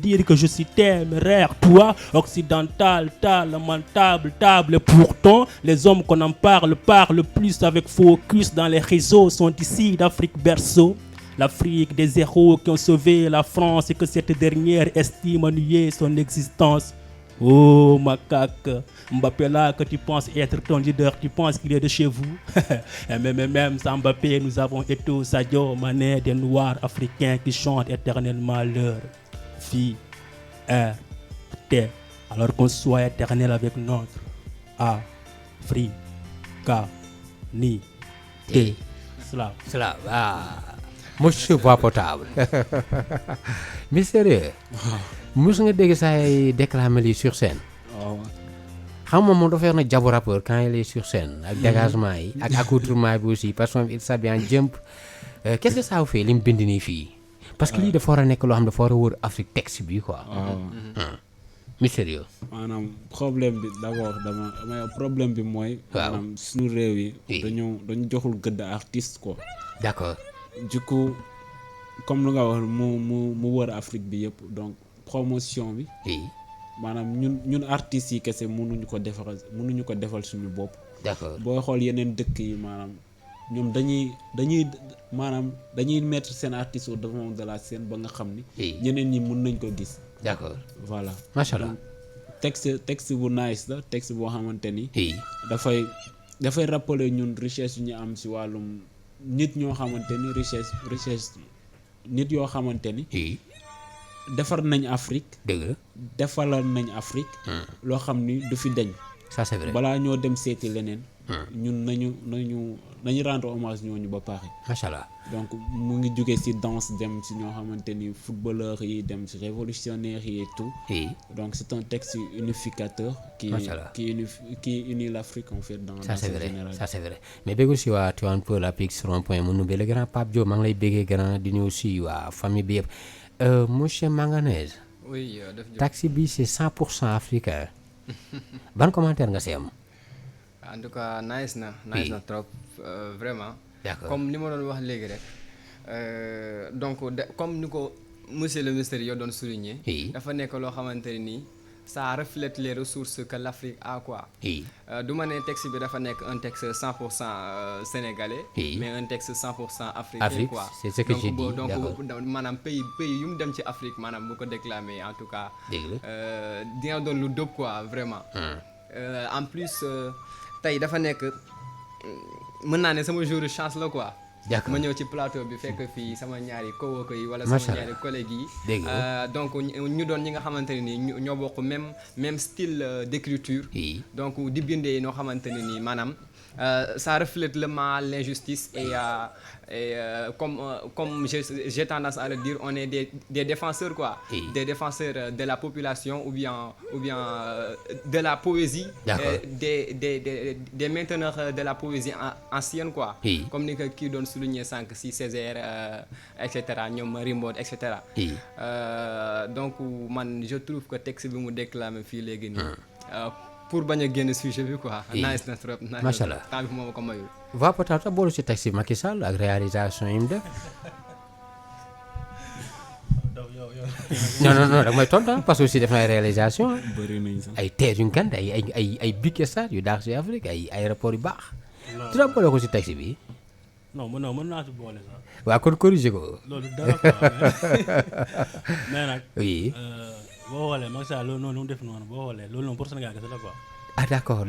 dire que je suis téméraire, toi occidental, lamentable, table. Pourtant les hommes qu'on en parlent plus avec focus dans les réseaux sont ici d'Afrique berceau. L'Afrique des héros qui ont sauvé la France et que cette dernière estime nier son existence. Oh macaque, Mbappé là que tu penses être ton leader, tu penses qu'il est de chez vous. Même sans Mbappé, nous avons Eto'o, Sadio Mané, des Noirs africains qui chantent éternellement leur fierté. Alors qu'on soit éternel avec notre africanité. Cela monsieur voix potable. Mais sérieux mos nga dégg say déclamer lii sur scène. waaw xam nga moom dafa yor na jabu rappeur quand il est sur scène ak dégagement yi ak accoutrement bi aussi parce que il s'habille en jump. Qu'est-ce que ça vous fait li mu bind nii fii parce que lii dafa war a nekk loo xam dafa war a wër Afrique texte bi quoi. Mystérieux. maanaam problème bi d'abord problème bi mooy. waaw maanaam suñu réew yi. Oui. dañu joxul gëdd artiste quoi. d'accord. du coup comme lu nga wax mu wër Afrique bi yëpp donc promotion bi. oui maanaam ñun artistes yi kese mënuñu ko defal suñu bopp. d'accord booy xool yeneen dëkk yi maanaam ñoom dañuy mettre seen artiste au devant de la scène ba nga xam ni. oui ñeneen ñi mën nañ ko gis. d'accord voilà macha allah. texte bu nice la texte boo xamante ni. oui dafay rappeler ñun richesse yu ñu am si wàllum nit ñoo xamante ni richesse nit yoo xamante ni. oui defar nañ Afrique. dëgg la. defalal nañ Afrique. loo xam ni du fi deñ ça c'est vrai. balaa ñoo dem seeti leneen. ñun nañu rendre hommage ñooñu ba pare. macha allah. donc mu ngi jóge ci danse dem ci ñoo xamante ni footballeurs yi dem ci révolutionnaires yi et tout. oui donc c'est un texte unificateur. qui unit l'Afrique en fait dans ça c'est sa vrai généralité. ça c'est vrai mais bëgg aussi waa Tivaouane Peulh Apix rond-point mu nubbe le grand Pape Diop maa ngi lay bëggee grand di nuyu aussi waa famille bi yëpp monsieur Manganese. oui taxi bi c'est 100% africain ban commentaire nga si am. en tout cas nice na trop vraiment. d'accord comme ni ma doon wax léegi rek donc comme ni ko monsieur le ministre yoo doon souligner. oui dafa nekk loo xamante ne nii ça reflète les ressources que l'Afrique a quoi. oui du ma ne texte bi dafa nekk un texte 100% sénégalais. oui mais un texte 100% africain Afrique quoi. c'est ce que j'ai dit donc d'accord. maanaam pays yu mu dem ci Afrique maanaam bu ko déclamer en tout cas. dégg la. dina doon lu dóob quoi vraiment. en plus tey dafa nekk mën naa ne sama jour de chance la quoi. d'accord ma ñëw ci plateau bi fekk fii sama ñaari coworkers yi wala Macha sama Allah. ñaari collègues yi. dégg nga. donc ñu doon ñi nga xamante ne nii ñoo bokk même style d'écriture. oui donc di bindee noo xamante ne nii maanaam ça reflète le mal, l'injustice et comme j'ai tendance à le dire, on est des défenseurs quoi, des défenseurs de la population ou bien de la poésie, des mainteneurs de la poésie ancienne quoi, comme ni ko kii doon souligner sànq si Césaire et cetera ñoom Rimbaud et cetera. Donc man je trouve que texte bi mu déclamé fii léegi nii. Pour bañ a génn sujet bi quoi. nice na trop nice. macha allah temps bi moo ko mayul. va peut-être boolu ci texte Macky Sall ak réalisation yi mu def. non da may tontu parce que aussi def na ay réalisation. bëri nañ sax ay terres yu ngand ay big stars yu daax ci Afrique ay aéroport yu baax. dina boole ko ci texte bi. non mën naa ci boole sax. waaw kon corrigé ko. loolu dara quoi mais nag. oui. boo xoolee Macky Sall loolu noonu lu mu def noonu boo xoolee loolu noonu pour Sénégal kese la quoi. ah d'accord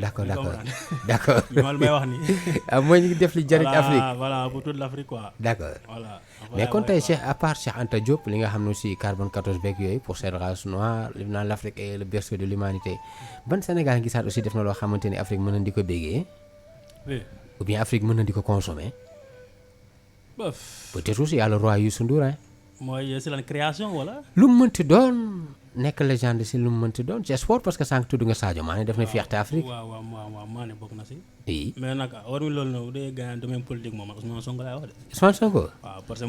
li ma may wax nii. ah mooy ñu ngi def li jëriñ Afrique. voilà pour toute l'Afrique quoi. d'accord voilà. mais kon tey Cheikh à part Cheikh Anta Diop li nga xam ne aussi carbone 14 beeg yooyu pour cette race noire li naan l'Afrique est le berceau de l'humanité ban Sénégal gisaat aussi def na loo xamante ni Afrique mën na di ko béggee. oui. ou bien Afrique mën na di ko consommer. bof. peut-être aussi yàlla roi Youssou Ndour hein. mooy c'est la création wala. lu mu mënti doon nekk légende si lu mu mënti doon ci sport parce que sànq tudd nga Sadio Mané def na fierté Afrique. waaw Mané bokk na si. oui mais nag hormis loolu noonu bu dee gagné domaine politique moom Ousmane Sonko laay wax de. Ousmane Sonko. waaw parce que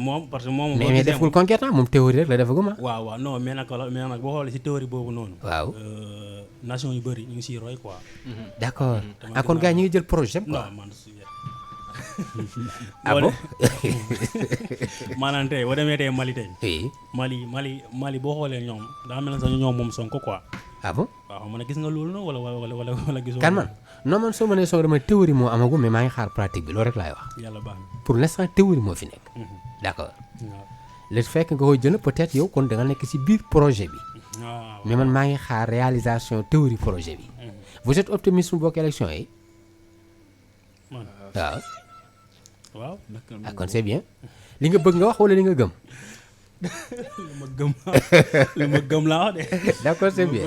moom. mais deful conquête moom théorie rek la defaguma. waaw non mais nag boo xoolee si théorie boobu noonu. waaw. nation yu bëri ñu ngi siy roy quoi. d'accord ah kon gars ñi ngi jël projet quoi. non man si ah bon maanaam tey boo demee tey Mali tey oui Mali boo xoolee ñoom daa mel ne sax ñoom moom Sonko quoi ah bon waaw xam nga gis nga loolu noonu wala gisoo kan man non man soo ma nee Sonko dama théorie moo amagu mais maa ngi xaar pratique bi loolu rek laay wax yàlla baax na pour l'instant théorie moo fi nekk d'accord waaw le fekk nga koy jël peut-être yow kon da nga nekk ci biir projet bi waaw mais man maa ngi xaar réalisation théorie projet bi vous êtes optimiste mu bokk élection yi man waaw waaw ah kon c'est bien li nga bëgg nga wax wala li nga gëm lu ma gëm laa wax de d'accord c'est bien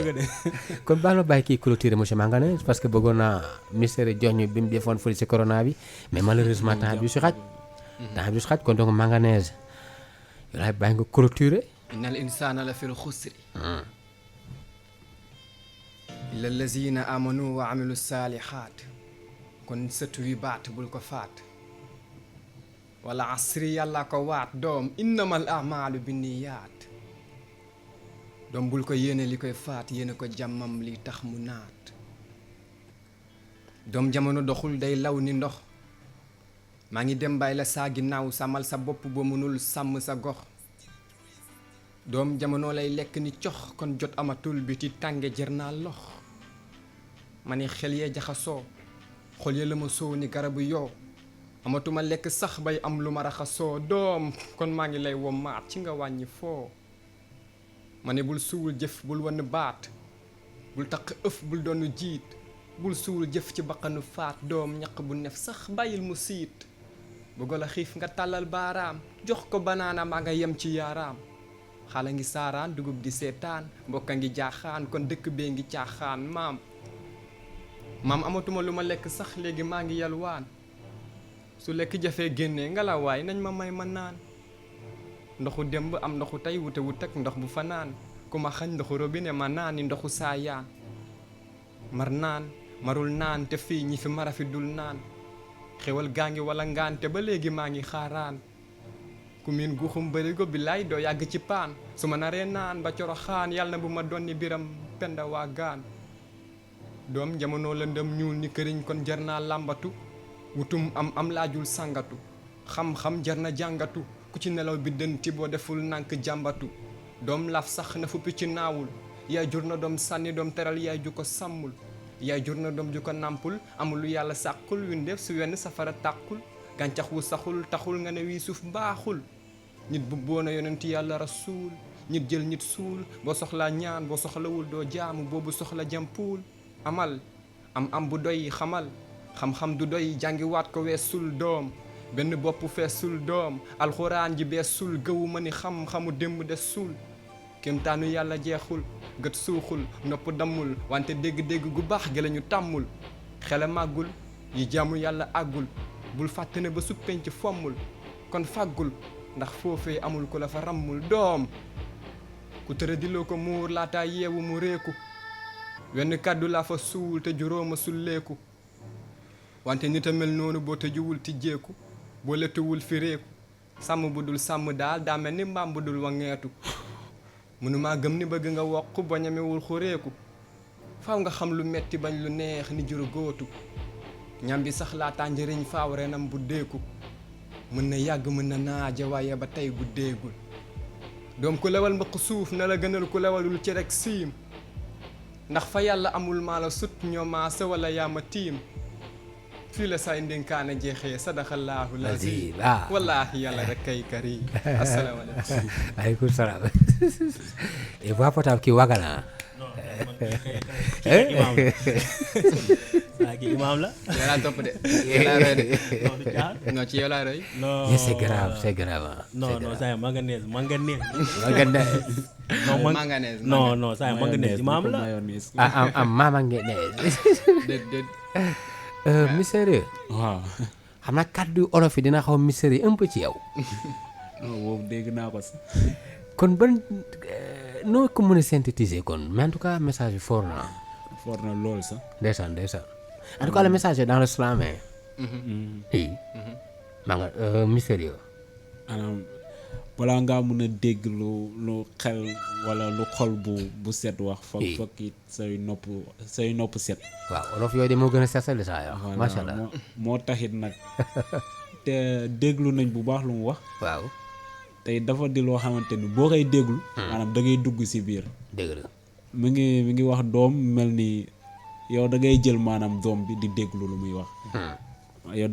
kon baal ma bàyyi kii clôturer monsieur Manganès parce que bëggoon naa ministère jox ñu bi mu defoon fële ci corona bi mais malheureusement temps bi su xaj kon donc Manganès yow laay bàyyi nga clôturer innal insana la fil xusri illa allazina amanu wa amilu salihat kon sëtu wi baat bul ko faat wala asri yàlla ko waat doom innamal a'malu binniyaat doom bul ko yéene li koy faat yéene ko jàmmam li tax mu naat doom jamono doxul day law ni ndox maa ngi dem bàyyi la saa ginnaaw sàmmal sa bopp ba mënul sàmm sa gox doom jamono lay lekk ni cox kon jot amatul bi ti tànge jër naa lox ma ni xel yee jaxasoo xol ya la ma soo ni garabu yoo amatuma lekk sax bay am lu ma raxasoo doom kon maa ngi lay wommaat ci nga wàññi foo ma ne bul suul jëf bul wan baat bul taq ëf bul doonu jiit bul suul jëf ci baqanu faat doom ñaq bu nef sax bàyyil mu siit bëggo la xiif nga tàllal baaraam jox ko banaana maa nga yem ci yaaraam xala ngi saaraan dugub di seetaan mbokka ngi jaaxaan kon dëkk bee ngi caaxaan maam amatuma lu ma lekk sax léegi maa ngi yalwaan su lekk jafee génnee ngelawaay nañ ma may ma naan ndoxu démb am ndoxu tey wute wut ak ndox bu fa naan ku ma xañ ndoxu robinet ma naan ni ndoxu saayaan mar naan marul naan te fii ñi fi mara fi dul naan xewal gaa ngi wala ngaan te ba léegi maa ngi xaaraan ku miin guuxum bërigo bi lay doo yàgg ci paan su ma naree naan ba coroxaan yàlla na bu ma donni biram penda waa gaan doom jamono lëndëm ñuul ni këriñ kon jar naa làmbatu wutum am laajul sàngatu xam-xam jar na jàngatu ku ci nelaw bi dënti boo deful nànk jàmbatu doom laf sax na fu picc naawul yaay jur na doom sànni doom teral yaay ju ko sàmmul yaay jur na doom ju ko nàmpul amul lu yàlla sàqul yu ndef su wenn safara tàqul gàncax wu saxul taxul nga ne wii suuf baaxul nit bu boona yonent yàlla rasuul nit jël nit suul boo soxlaa ñaan boo soxlawul doo jaamu boobu soxla jampuul amal am bu doy xamal xam-xam du doy jàngiwaat ko weesul doom benn bopp feesul doom alxuraan ji beesul gëwu ma ni xam-xamu démb des suul kéemtaanu yàlla jeexul gët suuxul nopp dammul wante dégg-dégg gu baax gi lañu tàmmul xele màggul yi jaamu yàlla àggul bul fàtte ne ba su penc fommul kon fàggul ndax foofee amul ku la fa rammul doom ku tëra diloo ko muur laataa yeewu mu réeku wenn kàddu laa fa suul te juróoma sulleeku wante nit a mel noonu boo tëjuwul tijjeeku boo letuwul fi réeku sàmm bu dul sàmm daal daa mel ni mbaam bu dul wangeetu mënumaa gëm ni bëgg nga wokk ba ñamewul xureeku faaw nga xam lu metti bañ lu neex ni juru góotu ñam bi sax laataa njëriñ faaw renam bu deeku mën na yàgg mën na naaja waaye ba tey bu déegul doom ku lewal mbëq suuf na la gënal ku lewalul ci rek siim ndax fa yàlla amul maa la sut ñoo maasa wala yaa ma tiim fii la say ndénkaane jeexee sadaxallaahu lazim wallaahi yàlla rek kay kari asalaamaaleykum aleykum salaam et voix potable kii wagana imaam la yow laa topp de yow laa roy de non ci yow laa roy non c'est grave c'est grave non saa manganèse non saa manganèse imaam la mama ngenees déet mystérieux waaw xam naa kàddu olof yi dina xaw mystérieux un peu ci yow boobu dégg naa ko si kon ban noo ko mën a synthétiser kon mais en tout cas message bi fort na lool sax ndeysaan en tout cas le message est dans le slam oui maa nga mystérieux maanaam balaa ngaa mun a dégg lu xel wala lu xol bu set wax. fokk it say nopp set. waaw olof yooyu de moo gën a seetali saa yoo. Voilà, macha allah moo taxit nag te déglu nañ bu baax lu mu wax. waaw tey dafa di loo xamante ni boo koy déglu. maanaam da ngay dugg si biir. dëgg la. mi ngi wax doom mel ni yow da ngay jël maanaam doom bi di déglu lu muy wax. yow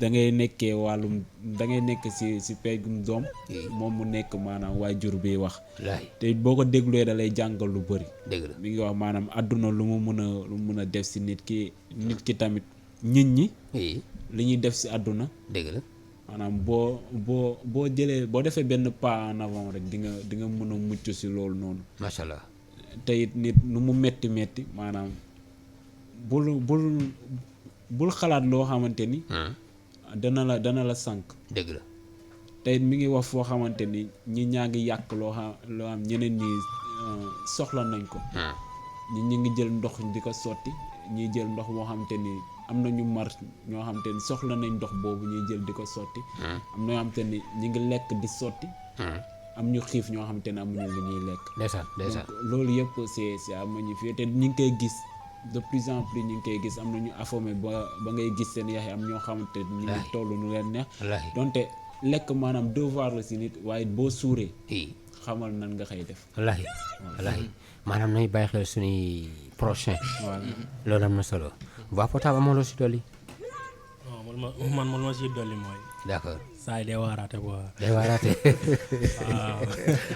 da ngay nekkee wàllum da ngay nekk si peggum doom. moom mu nekk maanaam waajur bi wax. te boo ko dégluwee da lay jàngal lu bëri. dëgg la mi ngi wax maanaam àdduna lu mu mun a def si nit ki tamit nit ñi. li ñuy def si àdduna. dëgg la. maanaam boo jëlee boo defee benn pas en avant rek di nga mën a mucc si loolu noonu. macha allah. te it nit nu mu metti maanaam bul xalaat loo xamante ni. dana la sànq. dëgg la. te it mi ngi wax foo xamante ni ñi ñaa ngi yàq loo xam ñeneen ñi soxla nañ ko. ñi ngi jël ndox di ko sotti ñiy jël ndox moo xamante ni am na ñu mar ñoo xamante ni soxla nañ ndox boobu ñuy jël di ko sotti. am na ñoo xamante ni ñi ngi lekk di sotti. am ñu xiif ñoo xamante ne amuñu lu ñuy lekk. ndeysaan ndeysaan. donc loolu yëpp c'est à magnifier te ñu ngi koy gis de plus en plus ñu ngi koy gis am na ñu affamé ba ngay gis seen yax yi am ñoo xamante ni ñu ngi toll nu leen neex. donte lekk maanaam devoir la si nit waaye boo suuree. xamal nan nga xëy def. wallaahi wallaahi maanaam nañu bàyyi xel suñuy prochain. loolu am na solo. voix portable amoo loo si dolli. man ma si dolli mooy. d'accord. saa yi day waaraate quoi. day waaraate.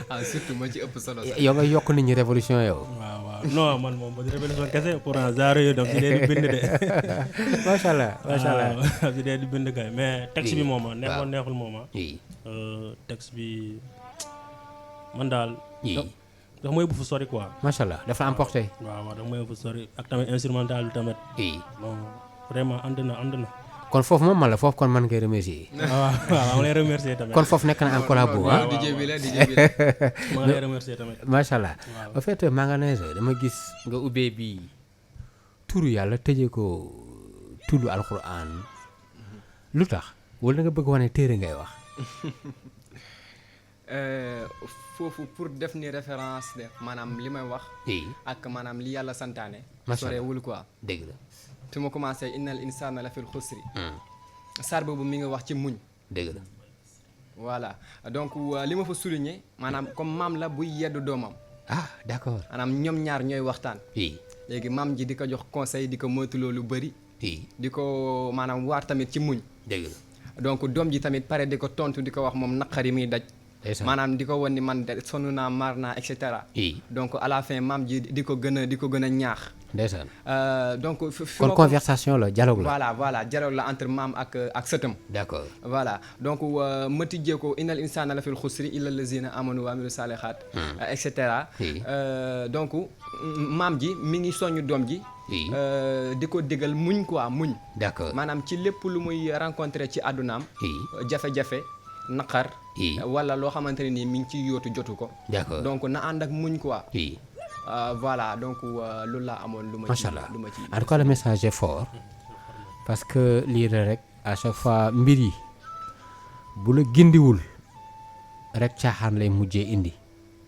waaw. surtout ma ci ëpp solo sax. yow nga yokk nit ñi révolution yow. waaw non man moom ba di révolution kese pour un genre yooyu daf si dee di bind de. macha allah macha allah. daf si dee di bind kay mais texte bi moom neexul neexul moom oui. texte bi man daal. oui. dafa mooy bu fu sori quoi. macha allah dafa emporté. waaw dafa mooy bu fu sori ak tamit instrumental bi tamit. oui. bon vraiment ànd na. kon foofu moom man la foofu kon man ngay remercier. waaw ma lay remercier tamit. kon foofu nekk na en collabo ah. DJ bi la ma lay remercier tamit. macha allah en fait Manganese dama gis nga ubbee bi turu yàlla tëjee ko tuddu alquran lu tax wala nga bëgg wane téere ngay wax. foofu pour def ni référence de maanaam li may wax. ak maanaam li yàlla santaane. sorewul quoi. dëgg la. fi ma commencé innal insana la fil xusri. saar boobu mi nga wax ci muñ. dëgg la. voilà donc li ma fa souligner maanaam comme maam la buy yeddu doomam. ah d'accord. maanaam ñoom ñaar ñooy waxtaan. léegi maam ji di ko jox conseil di ko moytuloo lu bëri. di ko maanaam waar tamit ci muñ. dëgg la. donc doom ji tamit pare di ko tontu di ko wax moom naqari muy daj. maanaam di ko wan ni man de sonn naa mar naa et cetera. donc à la fin maam ji di ko gën a ñaax. ndeysaan. donc kon conversation la dialogue la. voilà dialogue la entre maam ak sëtam. d'accord voilà donc ma tijjee ko innal insana la fil xusri illa allazina amanu wa amilu salihat et cetera. donc maam ji mi ngi soññu doom ji. di ko digal muñ quoi muñ. d'accord maanaam ci lépp lu muy rencontré ci àddunaam. jafe-jafe. naqar. wala loo xamante ne nii mi ngi ciy yóotu jotu ko. d'accord donc na ànd ak muñ quoi. voilà donc loolu laa amoon lu ma ci. macha allah en tout cas le message est fort parce que lii la rek à chaque fois mbir yi bu la gindiwul rek caaxaan lay mujjee indi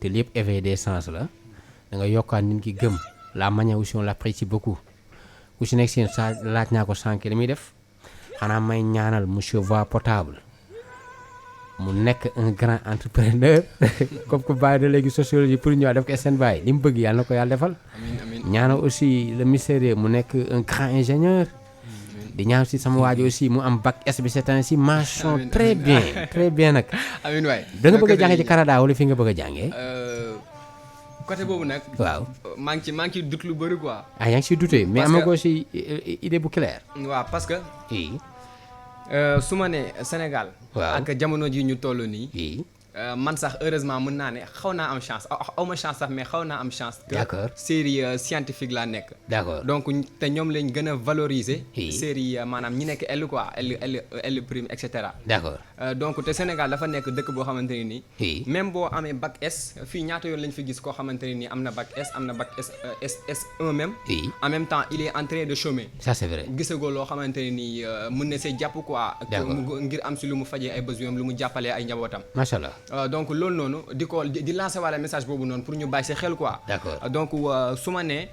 te lépp éveil des sens la da nga yokkaat nit ki gëm la manière aussi on l'apprécie beaucoup ku si nekk seen saa laaj naa ko sànq li muy def xanaa may ñaanal monsieur voix portable. mu nekk un grand entrepreneur comme que bàyyi da léegi sociologie pour ñëwaat def ko seen bàyyi li mu bëgg yàlla na ko yàlla defal. amiin ñaanal aussi le mystérieux mu nekk un grand ingénieur. di ñaan si sama waaj aussi mu am bac S bi cette année ci mention très bien nag. amiin waay da nga bëgg a jàngee ci Canada wala fi nga bëgg a jàngee. côté boobu nag. waaw maa ngi ci dut lu bëri quoi. ah yaa ngi ciy dutee mais amagoo si idée bu claire. waaw parce que. su ma nee Sénégal. waaw ak jamono ji ñu toll nii. man sax heureusement mën naa ne xaw naa am chance aw ma chance sax mais xaw naa am chance. d'accord série scientifique laa nekk. d'accord donc te ñoom lañ gën a valoriser. série maanaam ñi nekk L quoi L prime et cetera. d'accord donc te Sénégal dafa nekk dëkk boo xamante ne nii. même boo amee bac S fii ñaata yoon lañ fi gis koo xamante ne nii am na bac S am na bac S1 même. en même temps il est en train de chômer. ça c'est vrai gisagoo loo xamante ne nii mën na see jàpp quoi. ngir am si lu mu fajee ay besoins lu mu jàppalee ay njabootam. macha allah. donc loolu noonu di lancer wala message boobu noonu pour ñu bàyyi si xel quoi. D'accord. donc su ma nee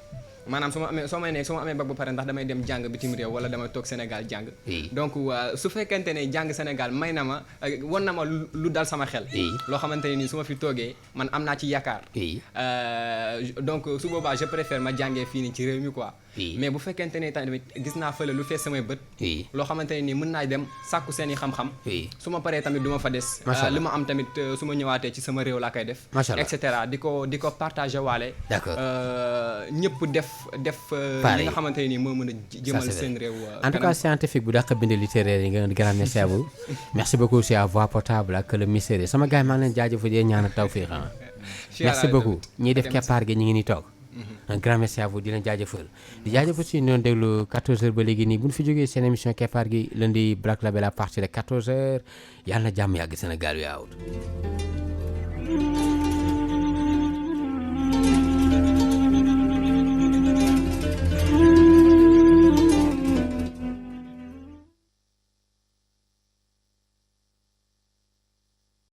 maanaam su ma amee bac ba pare ndax damay dem jàng bitim réew wala damay toog Sénégal jàng. Oui. donc su fekkente ne jàng Sénégal may na ma won na ma lu dal sama xel. Oui. loo xamante ne nii su ma fi toogee man am naa ci yaakaar. Oui. donc su boobaa je préfère ma jàngee fii nii ci réew mi quoi. Oui. mais bu fekkente ne tamit gis naa fële lu fees samay bët. Oui. loo xamante ne nii mën naa dem sàkku seen i xam-xam. Oui. su ma paree tamit du ma fa des. Macha Allah. li ma am tamit su ma ñëwaatee ci sama réew laa koy def. Macha Allah. et cetera di ko partager waale. D'accord. ñëpp def. Pareil. li nga xamante ne nii moo mën a jëmal Ça, c'est seen vrai. réew. En tout cas scientifique bu dàq bind littéraire yi nga grand merci à vous merci beaucoup c'est à voix portable ak le mystère sama gars yi maa ngi leen jaajëfal di ñaan ak tawfiq merci beaucoup ñiy def keppaar gi ñu ngi ni toog un grand merci à vous di leen jaajëfal di jaajëfal si noonu déglu 14h ba léegi nii bu ñu fi jógee seen émission keppaar gi lundi Black Label à partir de 14h yàlla na jàmm yàgg Sénégal wi awut